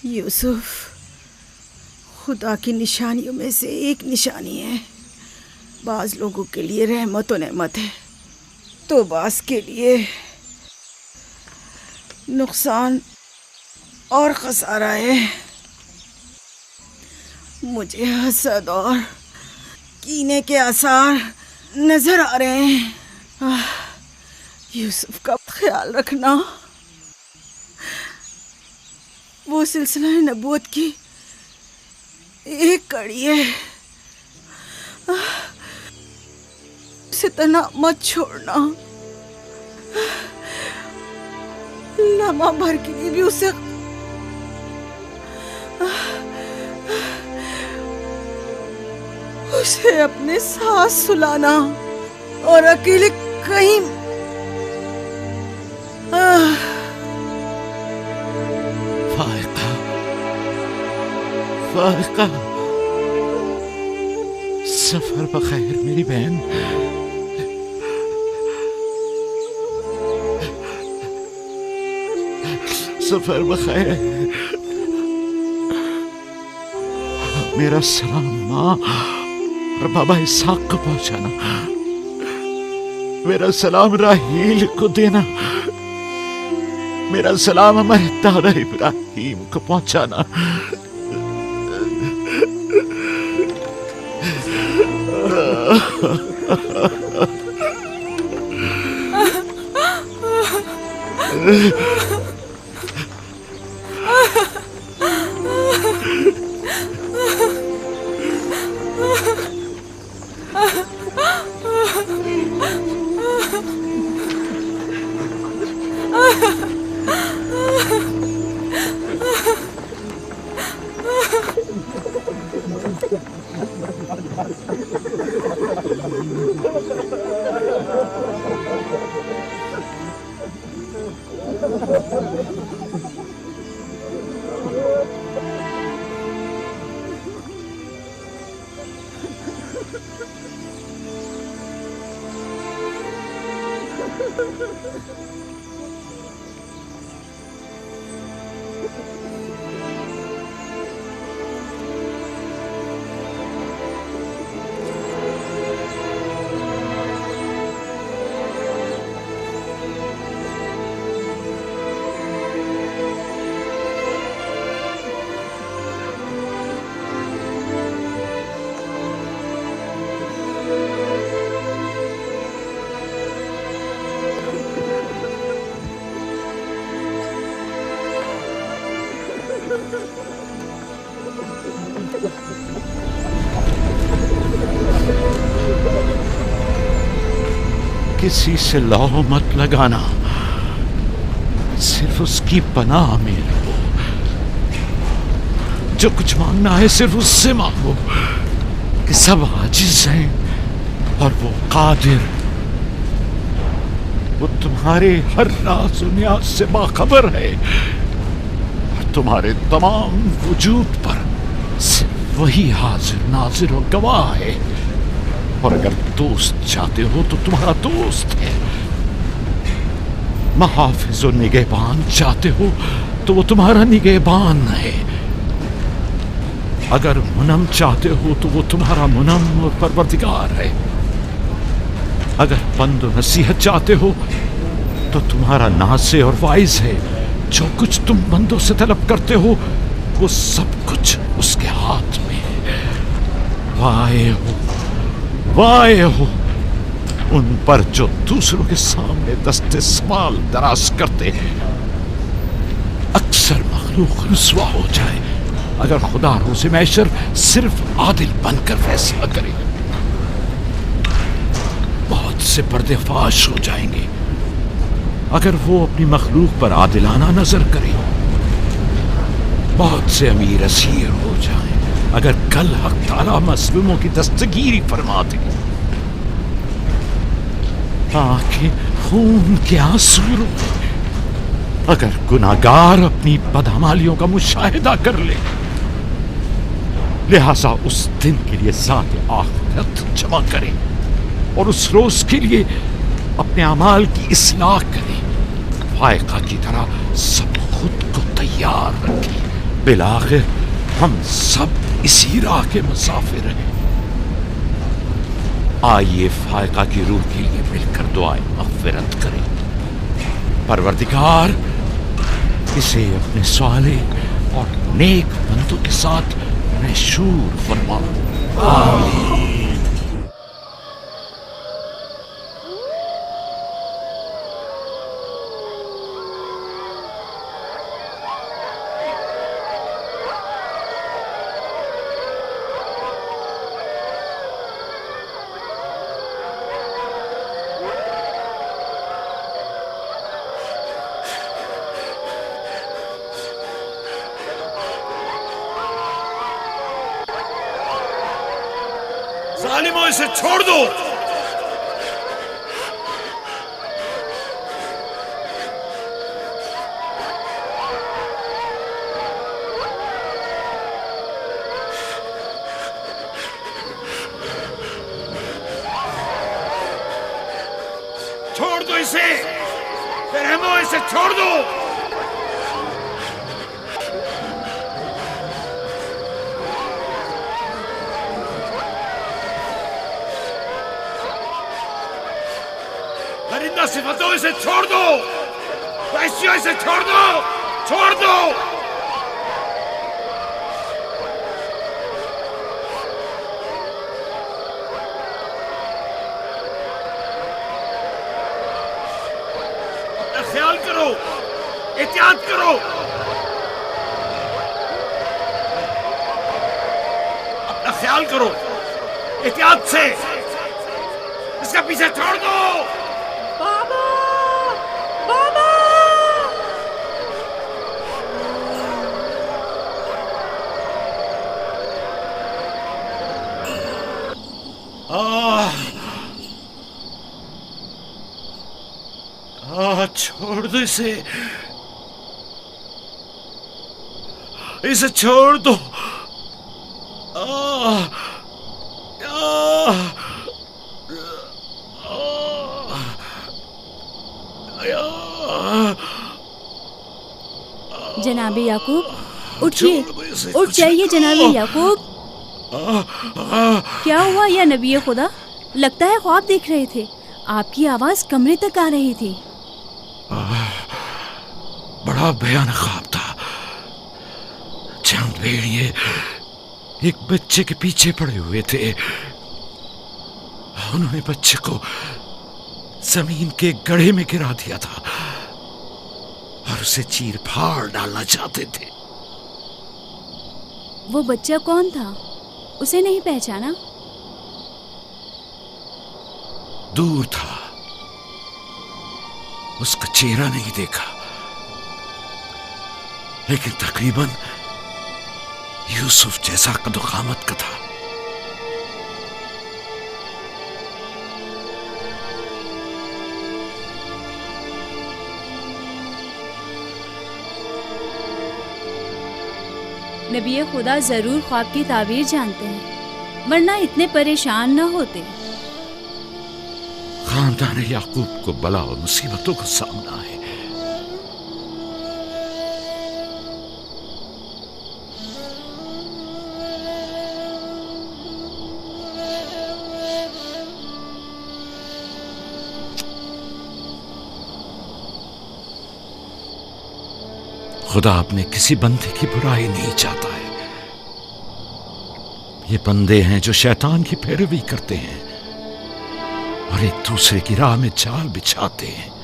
Speaker 3: यूसुफ खुदा की निशानियों में से एक निशानी है। बाज लोगों के लिए रहमत और नेमत है, तो बाज के लिए नुकसान और खसारा है। मुझे हसद और कीने के आसार नजर आ रहे हैं। यूसुफ का ख्याल रखना। वो सिलसिला नबूवत की एक कड़ी है। उसे तना मत छोड़ना। लम्हा भर के लिए भी उसे अपने साथ सुलाना और अकेले कहीं
Speaker 1: फारिका, सफर बखैर मेरी बहन। सफर बखैर। मेरा सलाम माँ और बाबा इसहाक को पहुंचाना। मेरा सलाम राहील को देना। मेरा सलाम हमारे दादा इब्राहिम को पहुंचाना। किसी से लौ मत लगाना, सिर्फ उसकी पनाह में रहो। जो कुछ मांगना है सिर्फ उससे मांगो कि सब आजिज हैं और वो कादिर। वो तुम्हारे हर राज और न्याज से बाखबर है और तुम्हारे तमाम वजूद पर सिर्फ वही हाजिर नाजिर और गवाह है। और अगर दोस्त चाहते हो तो तुम्हारा दोस्त है। महाफिज और निगहबान चाहते हो तो वो तुम्हारा निगहबान है। अगर मुनम चाहते हो तो वो तुम्हारा मुनम और परवरदिगार है। अगर पंद और नसीहत चाहते हो तो तुम्हारा नासे और वाइज है। जो कुछ तुम बंदों से तलब करते हो वो सब कुछ उसके हाथ में है। वाए हो उन पर जो दूसरों के सामने दस्ते सवाल दराज करते हैं। अक्सर मखलूक रुसवा हो जाए अगर खुदा रोज़े महशर सिर्फ आदिल बनकर फैसला करे। बहुत से पर्देफाश हो जाएंगे अगर वो अपनी मखलूक पर आदिलाना नजर करे। बहुत से अमीर असीर हो जाएं अगर कल हक ताला मज़लूमों की दस्तगीरी फरमा दे। आंखें खून के आंसू रोए। अगर गुनाहगार अपनी बदअमालियों का मुशाहिदा कर ले, लिहाजा उस दिन के लिए ज़ात आखिरत जमा करे और उस रोज के लिए अपने अमाल की इस्लाह करे। फायका की तरह सब खुद को तैयार रखे। बिलाखिर हम सब इसी राह के मुसाफिर हैं। आइए फायका की रूह के लिए मिलकर दुआए मग़फ़िरत करें। परवरदिगार इसे अपने सालेह और नेक बंदों के साथ मशहूर फरमा। आमीन।
Speaker 21: जालिमों, इसे छोड़ दो। छोड़ दो इसे, रहमो, इसे छोड़ दो। परिंदा सिफतों, इसे छोड़ दो। वैश्यों, इसे छोड़ दो, छोड़ दो। अपना ख्याल करो, एहतियात करो। अपना ख्याल करो, एहतियात से। इसका पीछे छोड़ दो।
Speaker 4: बाबा, बाबा।
Speaker 21: छोड़ दो इसे, इसे छोड़ दो।
Speaker 12: जनाबे याकूब, उठिए, उठ जाइए जनाबे याकूब। क्या हुआ या नबी खुदा? लगता है ख्वाब देख रहे थे। आपकी आवाज कमरे तक आ रही थी।
Speaker 1: बड़ा भयानक ख्वाब था। चंद भेड़िए एक बच्चे के पीछे पड़े हुए थे। उन्होंने बच्चे को जमीन के गड्ढे में गिरा दिया था और उसे चीर फाड़ डालना चाहते थे।
Speaker 12: वो बच्चा कौन था? उसे नहीं पहचाना?
Speaker 1: दूर था, उसका चेहरा नहीं देखा, लेकिन तकरीबन यूसुफ जैसा कदोकामत का था।
Speaker 12: नबी खुदा जरूर ख्वाब की ताबीर जानते हैं, वरना इतने परेशान न होते।
Speaker 1: खानदान याकूब को बला और मुसीबतों का सामना है। खुदा अपने किसी बंदे की बुराई नहीं चाहता है। ये बंदे हैं जो शैतान की पैरवी करते हैं और एक दूसरे की राह में जाल बिछाते हैं।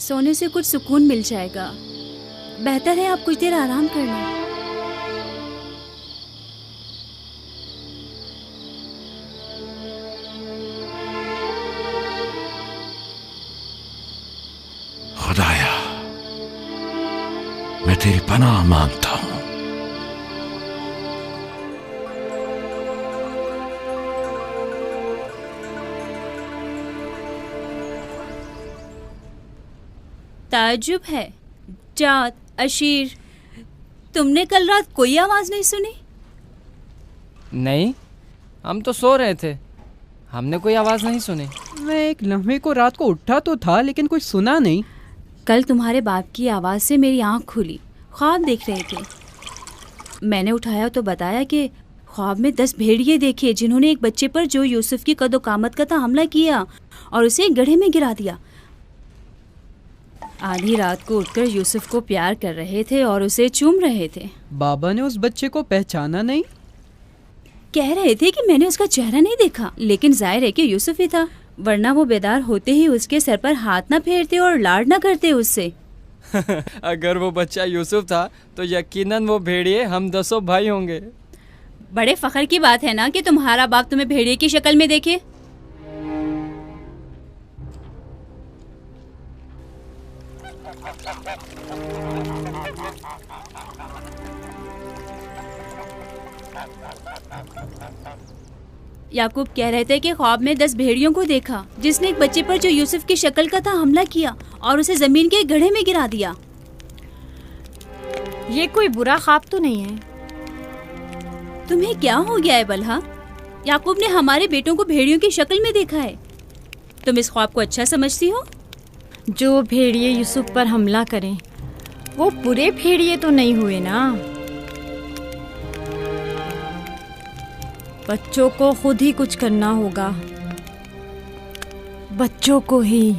Speaker 12: सोने से कुछ सुकून मिल जाएगा। बेहतर है आप कुछ देर आराम कर लें।
Speaker 1: तेरी पनाह मांगता हूं।
Speaker 12: ताज्जुब है जात अशीर, तुमने कल रात कोई आवाज नहीं सुनी?
Speaker 14: नहीं, हम तो सो रहे थे, हमने कोई आवाज नहीं सुनी।
Speaker 20: मैं एक लम्हे को रात को उठा तो था लेकिन कुछ सुना नहीं।
Speaker 12: कल तुम्हारे बाप की आवाज से मेरी आंख खुली, ख्वाब देख रहे थे। मैंने उठाया तो बताया कि ख्वाब में 10 भेड़िए देखे जिन्होंने एक बच्चे पर जो यूसुफ की कदो कामत का था हमला किया और उसे एक गड्ढे में गिरा दिया। आधी रात को उठकर यूसुफ को प्यार कर रहे थे और उसे चूम रहे थे।
Speaker 20: बाबा ने उस बच्चे को पहचाना नहीं?
Speaker 12: कह रहे थे कि मैंने उसका चेहरा नहीं देखा, लेकिन जाहिर है कि यूसुफ ही था, वरना वो बेदार होते ही उसके सर पर हाथ ना फेरते और लाड ना करते उससे।
Speaker 14: अगर वो बच्चा यूसुफ था तो यकीनन वो भेड़िए हम 10 भाई होंगे।
Speaker 12: बड़े फख्र की बात है ना कि तुम्हारा बाप तुम्हें भेड़िए की शक्ल में देखे। याकूब कह रहे थे कि ख्वाब में 10 भेड़ियों को देखा जिसने एक बच्चे पर जो यूसुफ की शक्ल का था हमला किया और उसे जमीन के गड्ढे में गिरा दिया।
Speaker 11: ये कोई बुरा ख्वाब तो नहीं है?
Speaker 12: तुम्हें क्या हो गया है बलहा? याकूब ने हमारे बेटों को भेड़ियों की शक्ल में देखा है। तुम इस ख्वाब को अच्छा समझती हो?
Speaker 11: जो भेड़िए यूसुफ पर हमला करें वो पूरे भेड़िए तो नहीं हुए ना। बच्चों को खुद ही कुछ करना होगा, बच्चों को ही।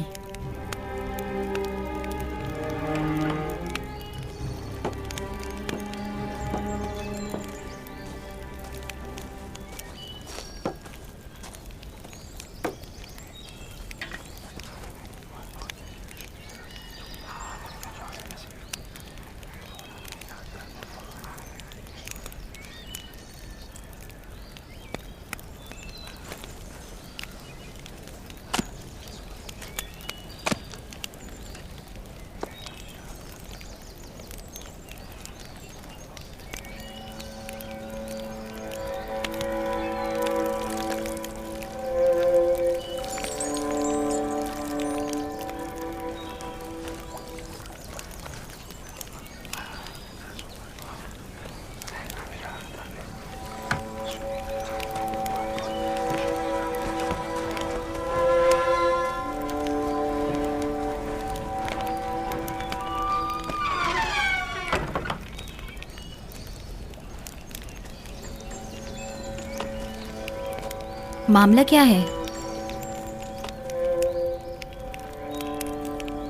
Speaker 18: मामला क्या है?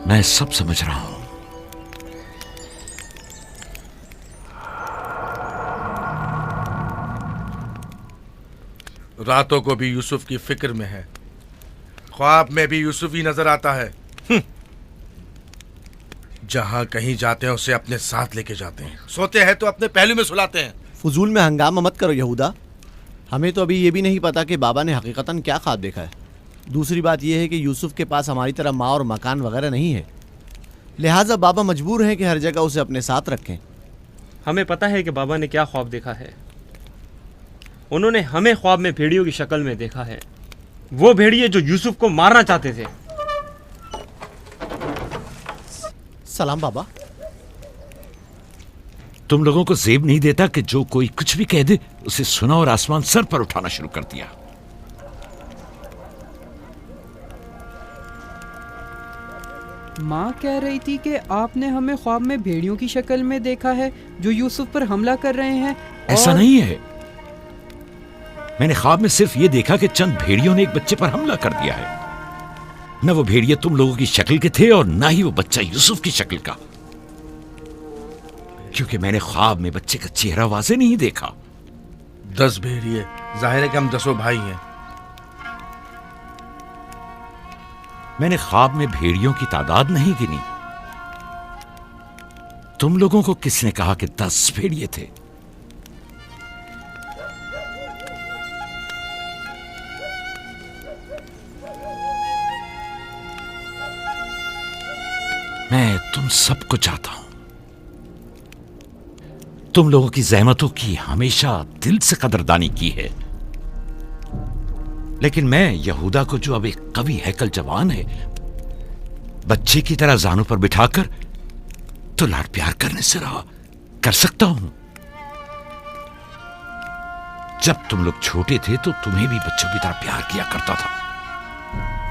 Speaker 1: मैं सब समझ रहा हूं।
Speaker 6: रातों को भी यूसुफ की फिक्र में है, ख्वाब में भी यूसुफ ही नजर आता है। जहां कहीं जाते हैं उसे अपने साथ लेके जाते हैं, सोते हैं तो अपने पहलू में सुलाते हैं।
Speaker 13: फजूल में हंगामा मत करो यहूदा, हमें तो अभी ये भी नहीं पता कि बाबा ने हकीकतन क्या ख्वाब देखा है। दूसरी बात यह है कि यूसुफ के पास हमारी तरह माँ और मकान वगैरह नहीं है, लिहाजा बाबा मजबूर हैं कि हर जगह उसे अपने साथ रखें।
Speaker 7: हमें पता है कि बाबा ने क्या ख्वाब देखा है। उन्होंने हमें ख्वाब में भेड़ियों की शक्ल में देखा है, वो भेड़िए जो यूसुफ को मारना चाहते थे।
Speaker 13: सलाम बाबा।
Speaker 1: तुम लोगों को जेब नहीं देता कि जो कोई कुछ भी कह दे उसे सुना और आसमान सर पर उठाना शुरू कर दिया।
Speaker 20: माँ कह रही थी कि आपने हमें ख्वाब में भेड़ियों की शक्ल में देखा है जो यूसुफ पर हमला कर रहे हैं।
Speaker 1: ऐसा नहीं है, मैंने ख्वाब में सिर्फ ये देखा कि चंद भेड़ियों ने एक बच्चे पर हमला कर दिया है। न वो भेड़िए तुम लोगों की शक्ल के थे और ना ही वो बच्चा यूसुफ की शक्ल का, क्योंकि मैंने ख्वाब में बच्चे का चेहरा वाज़े नहीं देखा।
Speaker 6: 10 भेड़िए, जाहिर है कि हम 10 भाई हैं।
Speaker 1: मैंने ख्वाब में भेड़ियों की तादाद नहीं गिनी। तुम लोगों को किसने कहा कि 10 भेड़िए थे? मैं तुम सबको चाहता हूं, तुम लोगों की जहमतों की हमेशा दिल से कदरदानी की है, लेकिन मैं यहूदा को, जो अब एक कवि हैकल जवान है, बच्चे की तरह जानू पर बिठाकर तो लाड प्यार करने से रहा कर सकता हूं। जब तुम लोग छोटे थे तो तुम्हें भी बच्चों की तरह प्यार किया करता था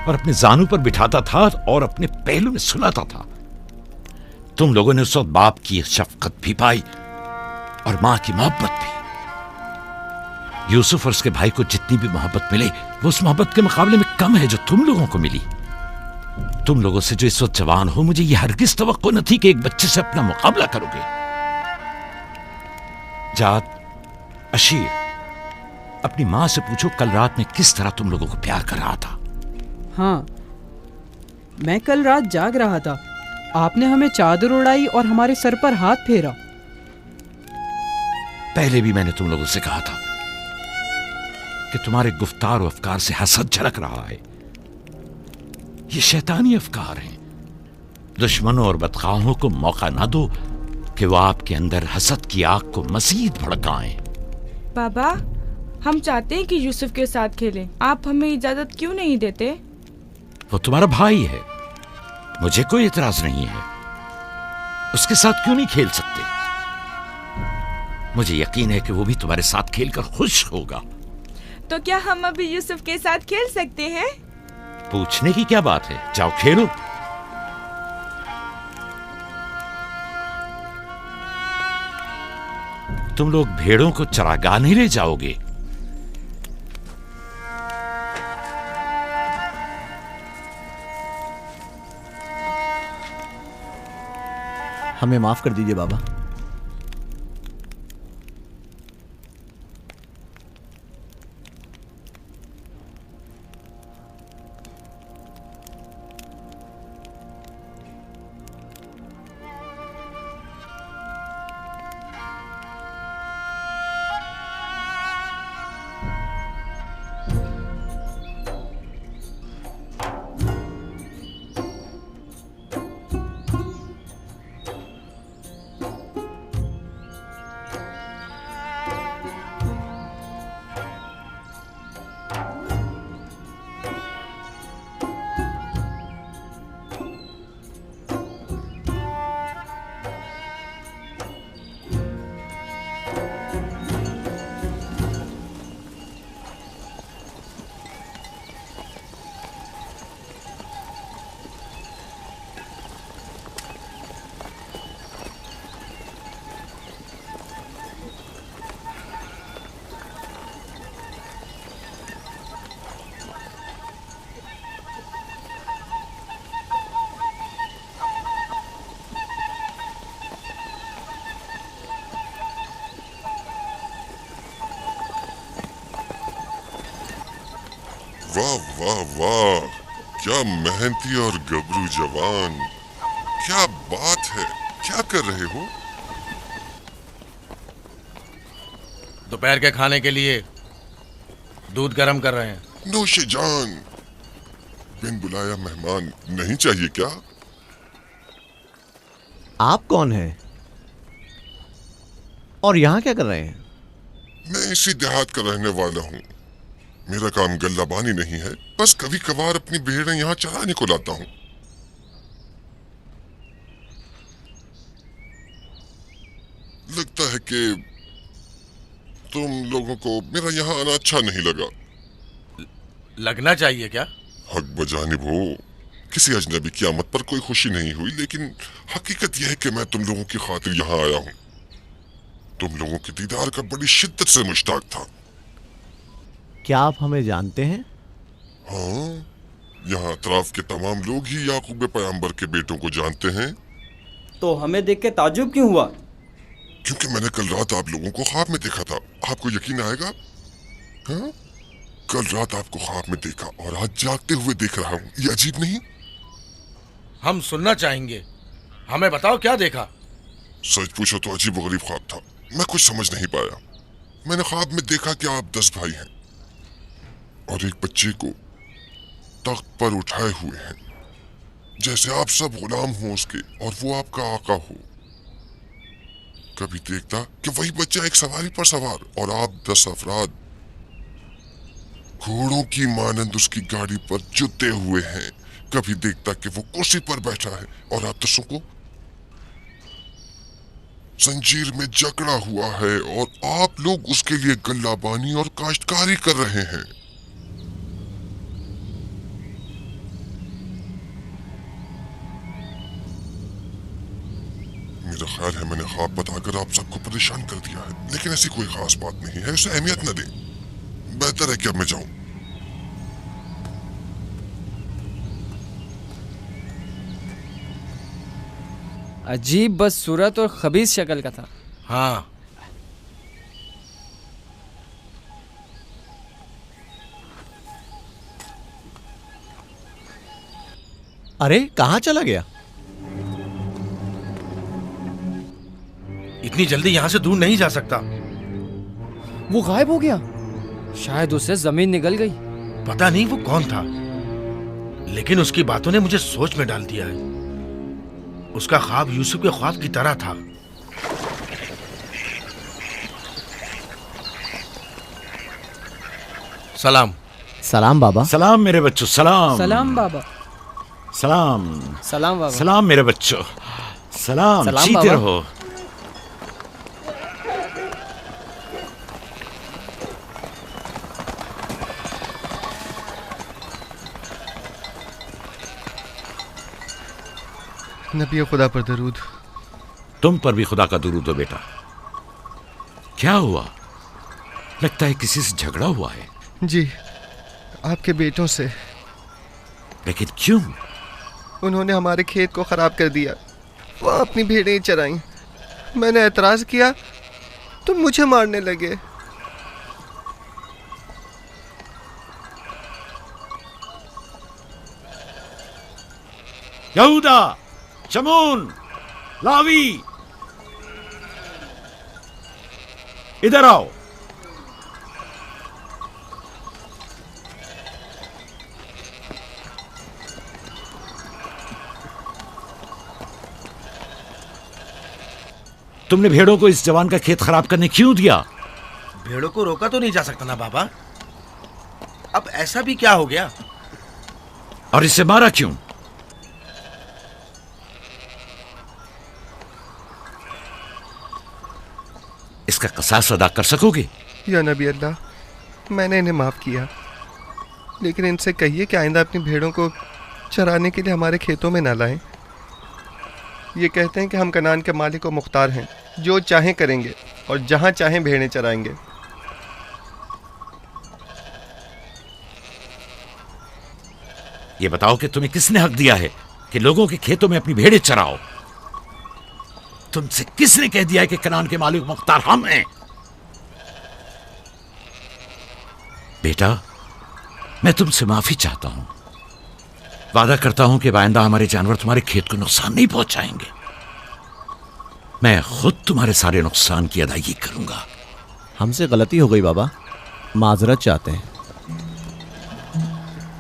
Speaker 1: और अपने जानू पर बिठाता था और अपने पहलू में सुलाता था। तुम लोगों ने उस वक्त बाप की शफकत भी पाई और मां की मोहब्बत भी। यूसुफ और उसके भाई को जितनी भी मोहब्बत मिले वो उस मोहब्बत के मुकाबले में कम है जो तुम लोगों को मिली। तुम लोगों से जो इस वक्त जवान हो, मुझे यह हरगिज तवक्को न थी कि एक बच्चे से अपना मुकाबला करोगे। जाद, अशीर, अपनी मां से पूछो कल रात में किस तरह तुम लोगों को प्यार कर रहा था।
Speaker 20: हाँ, मैं कल रात जाग रहा था। आपने हमें चादर उड़ाई और हमारे सर पर हाथ फेरा।
Speaker 1: पहले भी मैंने तुम लोगों से कहा था कि तुम्हारे गुफ्तार और अफकार से हसद झलक रहा है। ये शैतानी अफकार हैं। दुश्मनों और बदखाहों को मौका ना दो कि वो आपके अंदर हसद की आग को मजीद भड़काएं।
Speaker 2: बाबा, हम चाहते हैं कि यूसुफ के साथ खेलें। आप हमें इजाजत क्यों नहीं देते?
Speaker 1: वो तुम्हारा भाई है, मुझे कोई इतराज नहीं है। उसके साथ क्यों नहीं खेल सकते? मुझे यकीन है कि वो भी तुम्हारे साथ खेलकर खुश होगा।
Speaker 2: तो क्या हम अभी यूसुफ के साथ खेल सकते हैं?
Speaker 1: पूछने की क्या बात है, जाओ खेलो। तुम लोग भेड़ों को चरागाह नहीं ले जाओगे?
Speaker 13: हमें माफ कर दीजिए बाबा।
Speaker 8: वाह वाह वाह, क्या मेहनती और गबरू जवान। क्या बात है, क्या कर रहे हो?
Speaker 6: दोपहर के खाने के लिए दूध गर्म कर रहे हैं।
Speaker 8: नौशे जान, बिन बुलाया मेहमान नहीं चाहिए क्या?
Speaker 13: आप कौन हैं? और यहाँ क्या कर रहे हैं?
Speaker 8: मैं इसी देहात का रहने वाला हूँ। मेरा काम गल्लाबानी नहीं है, बस कभी कभार अपनी भेड़ें यहाँ चराने को लाता हूँ। लगता है कि तुम लोगों को मेरा यहाँ आना अच्छा नहीं लगा।
Speaker 6: लगना चाहिए क्या?
Speaker 8: हक बजानिब हो, किसी अजनबी की आमद पर कोई खुशी नहीं हुई, लेकिन हकीकत यह है कि मैं तुम लोगों की खातिर यहाँ आया हूँ। तुम लोगों के दीदार का बड़ी शिद्दत से मुश्ताक था।
Speaker 13: क्या आप हमें जानते हैं?
Speaker 8: हाँ, यहाँ अतराफ के तमाम लोग ही याकूब पैगंबर के बेटों को जानते हैं।
Speaker 14: तो हमें देख के ताज्जुब क्यों हुआ?
Speaker 8: क्योंकि मैंने कल रात आप लोगों को ख्वाब में देखा था। आपको यकीन आएगा? हाँ? कल रात आपको ख्वाब में देखा और आज जागते हुए देख रहा हूँ। ये अजीब नहीं?
Speaker 6: हम सुनना चाहेंगे, हमें बताओ क्या देखा?
Speaker 8: सच पूछो तो अजीब गरीब ख्वाब था। मैं कुछ समझ नहीं पाया। मैंने ख्वाब में देखा कि आप 10 भाई हैं और एक बच्चे को तख्त पर उठाए हुए हैं, जैसे आप सब गुलाम हो उसके और वो आपका आका हो। कभी देखता कि वही बच्चा एक सवारी पर सवार और आप 10 अफराद घोड़ों की मानंद उसकी गाड़ी पर जुते हुए हैं। कभी देखता कि वो कुर्सी पर बैठा है और आप 10 को जंजीर में जकड़ा हुआ है और आप लोग उसके लिए गल्लाबानी और काश्तकारी कर रहे हैं। मेरा ख्याल है मैंने ख्वाब बताकर आप सबको परेशान कर दिया है, लेकिन ऐसी कोई खास बात नहीं है, उसे अहमियत न दें। बेहतर है कि अब मैं जाऊं।
Speaker 14: अजीब बदसूरत और खबीस शक्ल का था।
Speaker 6: हाँ,
Speaker 13: अरे कहाँ चला गया?
Speaker 6: इतनी जल्दी यहाँ से दूर नहीं जा सकता।
Speaker 14: वो गायब हो गया। शायद उससे जमीन निगल गई।
Speaker 6: पता नहीं वो कौन था, लेकिन उसकी बातों ने मुझे सोच में डाल दिया है। उसका ख्वाब यूसुफ के ख्वाब की तरह था। सलाम।
Speaker 13: सलाम बाबा।
Speaker 1: सलाम मेरे बच्चों, सलाम।
Speaker 20: सलाम बाबा।
Speaker 1: सलाम।
Speaker 14: सलाम बाबा।
Speaker 1: सलाम मेरे बच्चों, सलाम।
Speaker 14: सलाम
Speaker 1: जीते
Speaker 14: बाबा।
Speaker 1: रहो।
Speaker 19: नबी खुदा पर दरूद।
Speaker 1: तुम पर भी खुदा का दुरूद हो बेटा। क्या हुआ? लगता है किसी से झगड़ा हुआ है।
Speaker 19: जी, आपके बेटों से।
Speaker 1: लेकिन क्यों?
Speaker 19: उन्होंने हमारे खेत को खराब कर दिया। वो अपनी भेड़ें चराई। मैंने एतराज किया तो मुझे मारने लगे।
Speaker 1: यहूदा, शमून, लावी, इधर आओ। तुमने भेड़ों को इस जवान का खेत खराब करने क्यों दिया?
Speaker 6: भेड़ों को रोका तो नहीं जा सकता ना बाबा। अब ऐसा भी क्या हो गया?
Speaker 1: और इसे मारा क्यों? इसका कसास अदा कर सकोगे?
Speaker 19: या नबी अल्लाह, मैंने इन्हें माफ़ किया, लेकिन इनसे कहिए कि आइंदा अपनी भेड़ों को चराने के लिए हमारे खेतों में ना लाएं। ये कहते हैं कि हम कनान के मालिक और मुख्तार हैं, जो चाहें करेंगे और जहाँ चाहें भेड़ें चराएंगे।
Speaker 1: ये बताओ कि तुम्हें किसने हक दिया है कि लोगों के खेतों में अपनी भेड़ें चराओ? तुमसे किसने कह दिया है कि कनान के मालिक मुख्तार हम हैं? बेटा, मैं तुमसे माफी चाहता हूं। वादा करता हूं कि आइंदा हमारे जानवर तुम्हारे खेत को नुकसान नहीं पहुंचाएंगे। मैं खुद तुम्हारे सारे नुकसान की अदायगी करूंगा।
Speaker 13: हमसे गलती हो गई बाबा, माजरत चाहते हैं।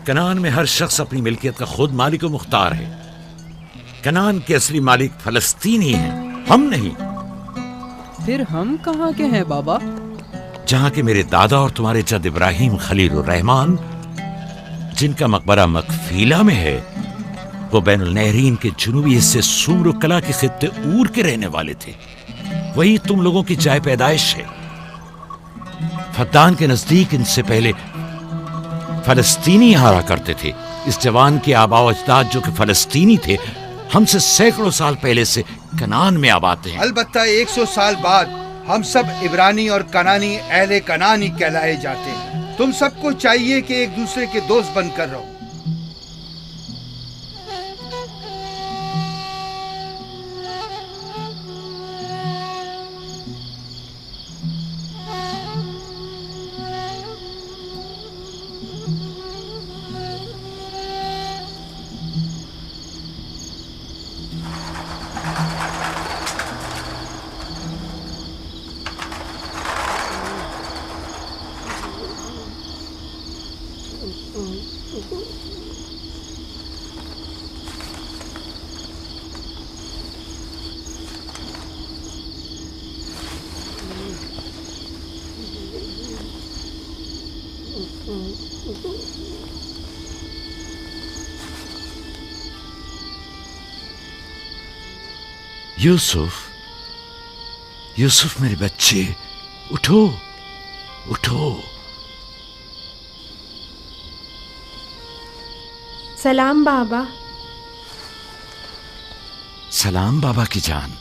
Speaker 1: कनान में हर शख्स अपनी मिल्कियत का खुद मालिक और मुख्तार है। कनान के असली मालिक फलस्तीनी हैं, हम नहीं।
Speaker 20: फिर हम कहाँ के हैं बाबा?
Speaker 1: जहां के मेरे दादा और तुम्हारे जद इब्राहिम खलीलुर रहमान, जिनका मकबरा मकफीला में है, वो बैनुल नहरीन के जुनूबी हिस्से सूर कला के खित्ते ऊर के रहने वाले थे। वही तुम लोगों की जाय पैदाइश है। फद्दान के नजदीक इनसे पहले फलस्तीनी यहाँ रहा करते थे। इस जवान के आबा अजदाद जो कि फलस्तीनी थे, हमसे सैकड़ों साल पहले से कनान में आबाद हैं।
Speaker 5: अलबत्ता 100 साल बाद हम सब इब्रानी और कनानी अहले कनानी कहलाए जाते हैं। तुम सबको चाहिए कि एक दूसरे के दोस्त बनकर रहो।
Speaker 1: यूसुफ, यूसुफ मेरे बच्चे, उठो उठो।
Speaker 10: सलाम बाबा।
Speaker 1: सलाम बाबा की जान।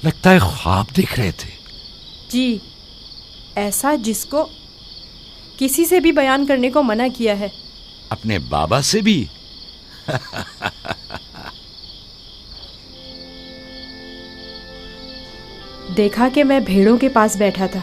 Speaker 1: लगता है ख्वाब देख रहे थे।
Speaker 10: जी, ऐसा जिसको किसी से भी बयान करने को मना किया है।
Speaker 1: अपने बाबा से भी?
Speaker 10: देखा कि मैं भेड़ों के पास बैठा था।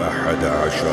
Speaker 22: 11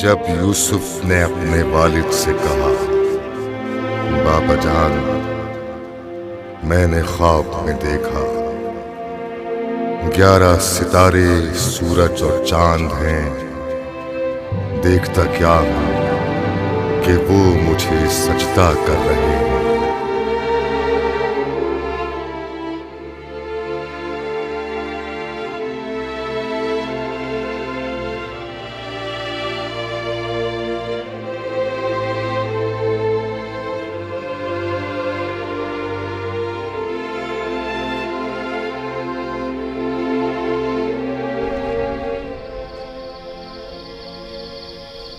Speaker 23: जब यूसुफ ने अपने वालिद से कहा, बाबा जान, मैंने ख्वाब में देखा 11 सितारे, सूरज और चांद हैं। देखता क्या हूं कि वो मुझे सजदा कर रहे हैं।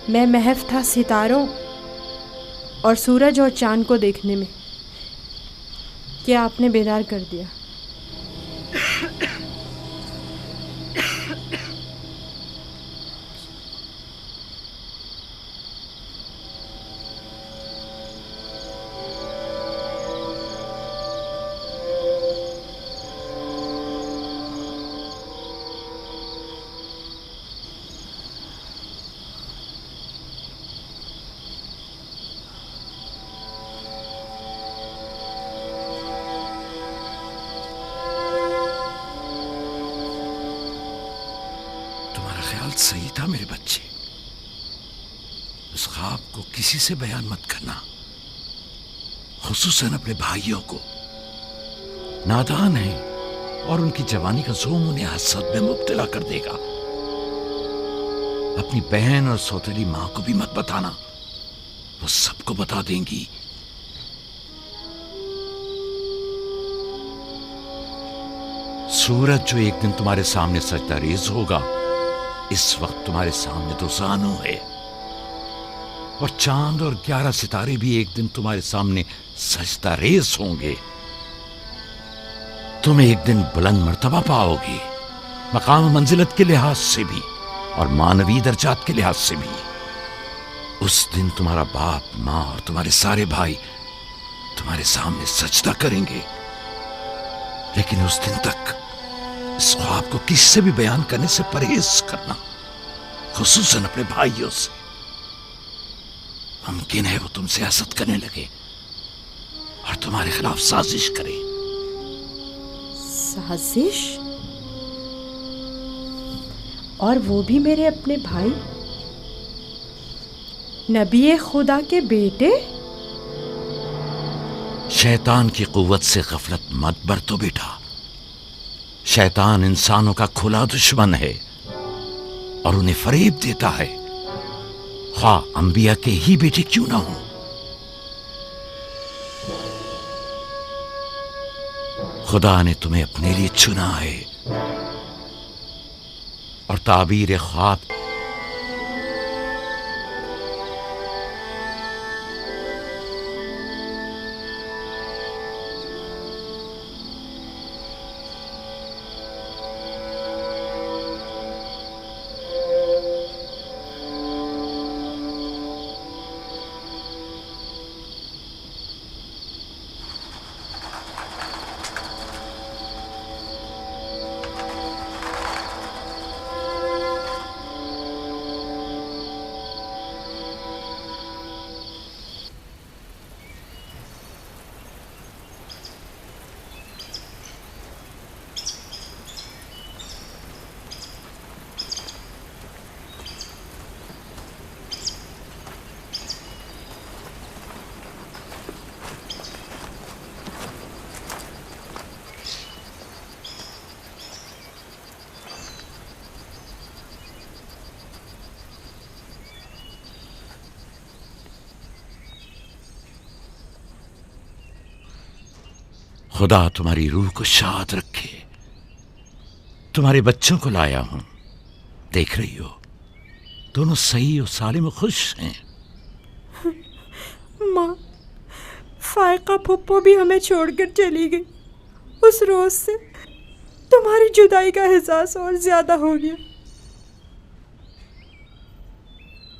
Speaker 10: मैं महफ था सितारों और सूरज और चांद को देखने में कि आपने बेदार कर दिया।
Speaker 1: ख्याल सही था मेरे बच्चे। उस ख्वाब को किसी से बयान मत करना, खुसूसन अपने भाइयों को। नादान है और उनकी जवानी का जोम उन्हें हसद में मुब्तला कर देगा। अपनी बहन और सौतेली मां को भी मत बताना, वो सबको बता देंगी। सूरज जो एक दिन तुम्हारे सामने सजदा रेज होगा, इस वक्त तुम्हारे सामने तो जानू है, और चांद और 11 सितारे भी एक दिन तुम्हारे सामने सजदा रेज होंगे। तुम एक दिन बुलंद मर्तबा पाओगे, मकाम मंजिलत के लिहाज से भी और मानवी दर्जात के लिहाज से भी। उस दिन तुम्हारा बाप, मां और तुम्हारे सारे भाई तुम्हारे सामने सजदा करेंगे। लेकिन उस दिन तक इस ख्वाब को किसी से भी बयान करने से परहेज करना, खुसूसन अपने भाइयों से। मुमकिन है वो तुमसे हसद करने लगे और तुम्हारे खिलाफ साजिश करें।
Speaker 10: साजिश? और वो भी मेरे अपने भाई, नबी खुदा के बेटे?
Speaker 1: शैतान की कुव्वत से गफलत मत बरतो बेटा। शैतान इंसानों का खुला दुश्मन है और उन्हें फरेब देता है, ख्वाह अंबिया के ही बेटे क्यों ना हो। खुदा ने तुम्हें अपने लिए चुना है और ताबीर ख्वाब खुदा तुम्हारी रूह को शाद रखे। तुम्हारे बच्चों को लाया हूं, देख रही हो दोनों सही और सालिम और खुश हैं।
Speaker 10: माँ, फायका फुप्पो भी हमें छोड़कर चली गई। उस रोज से तुम्हारी जुदाई का एहसास और ज्यादा हो गया।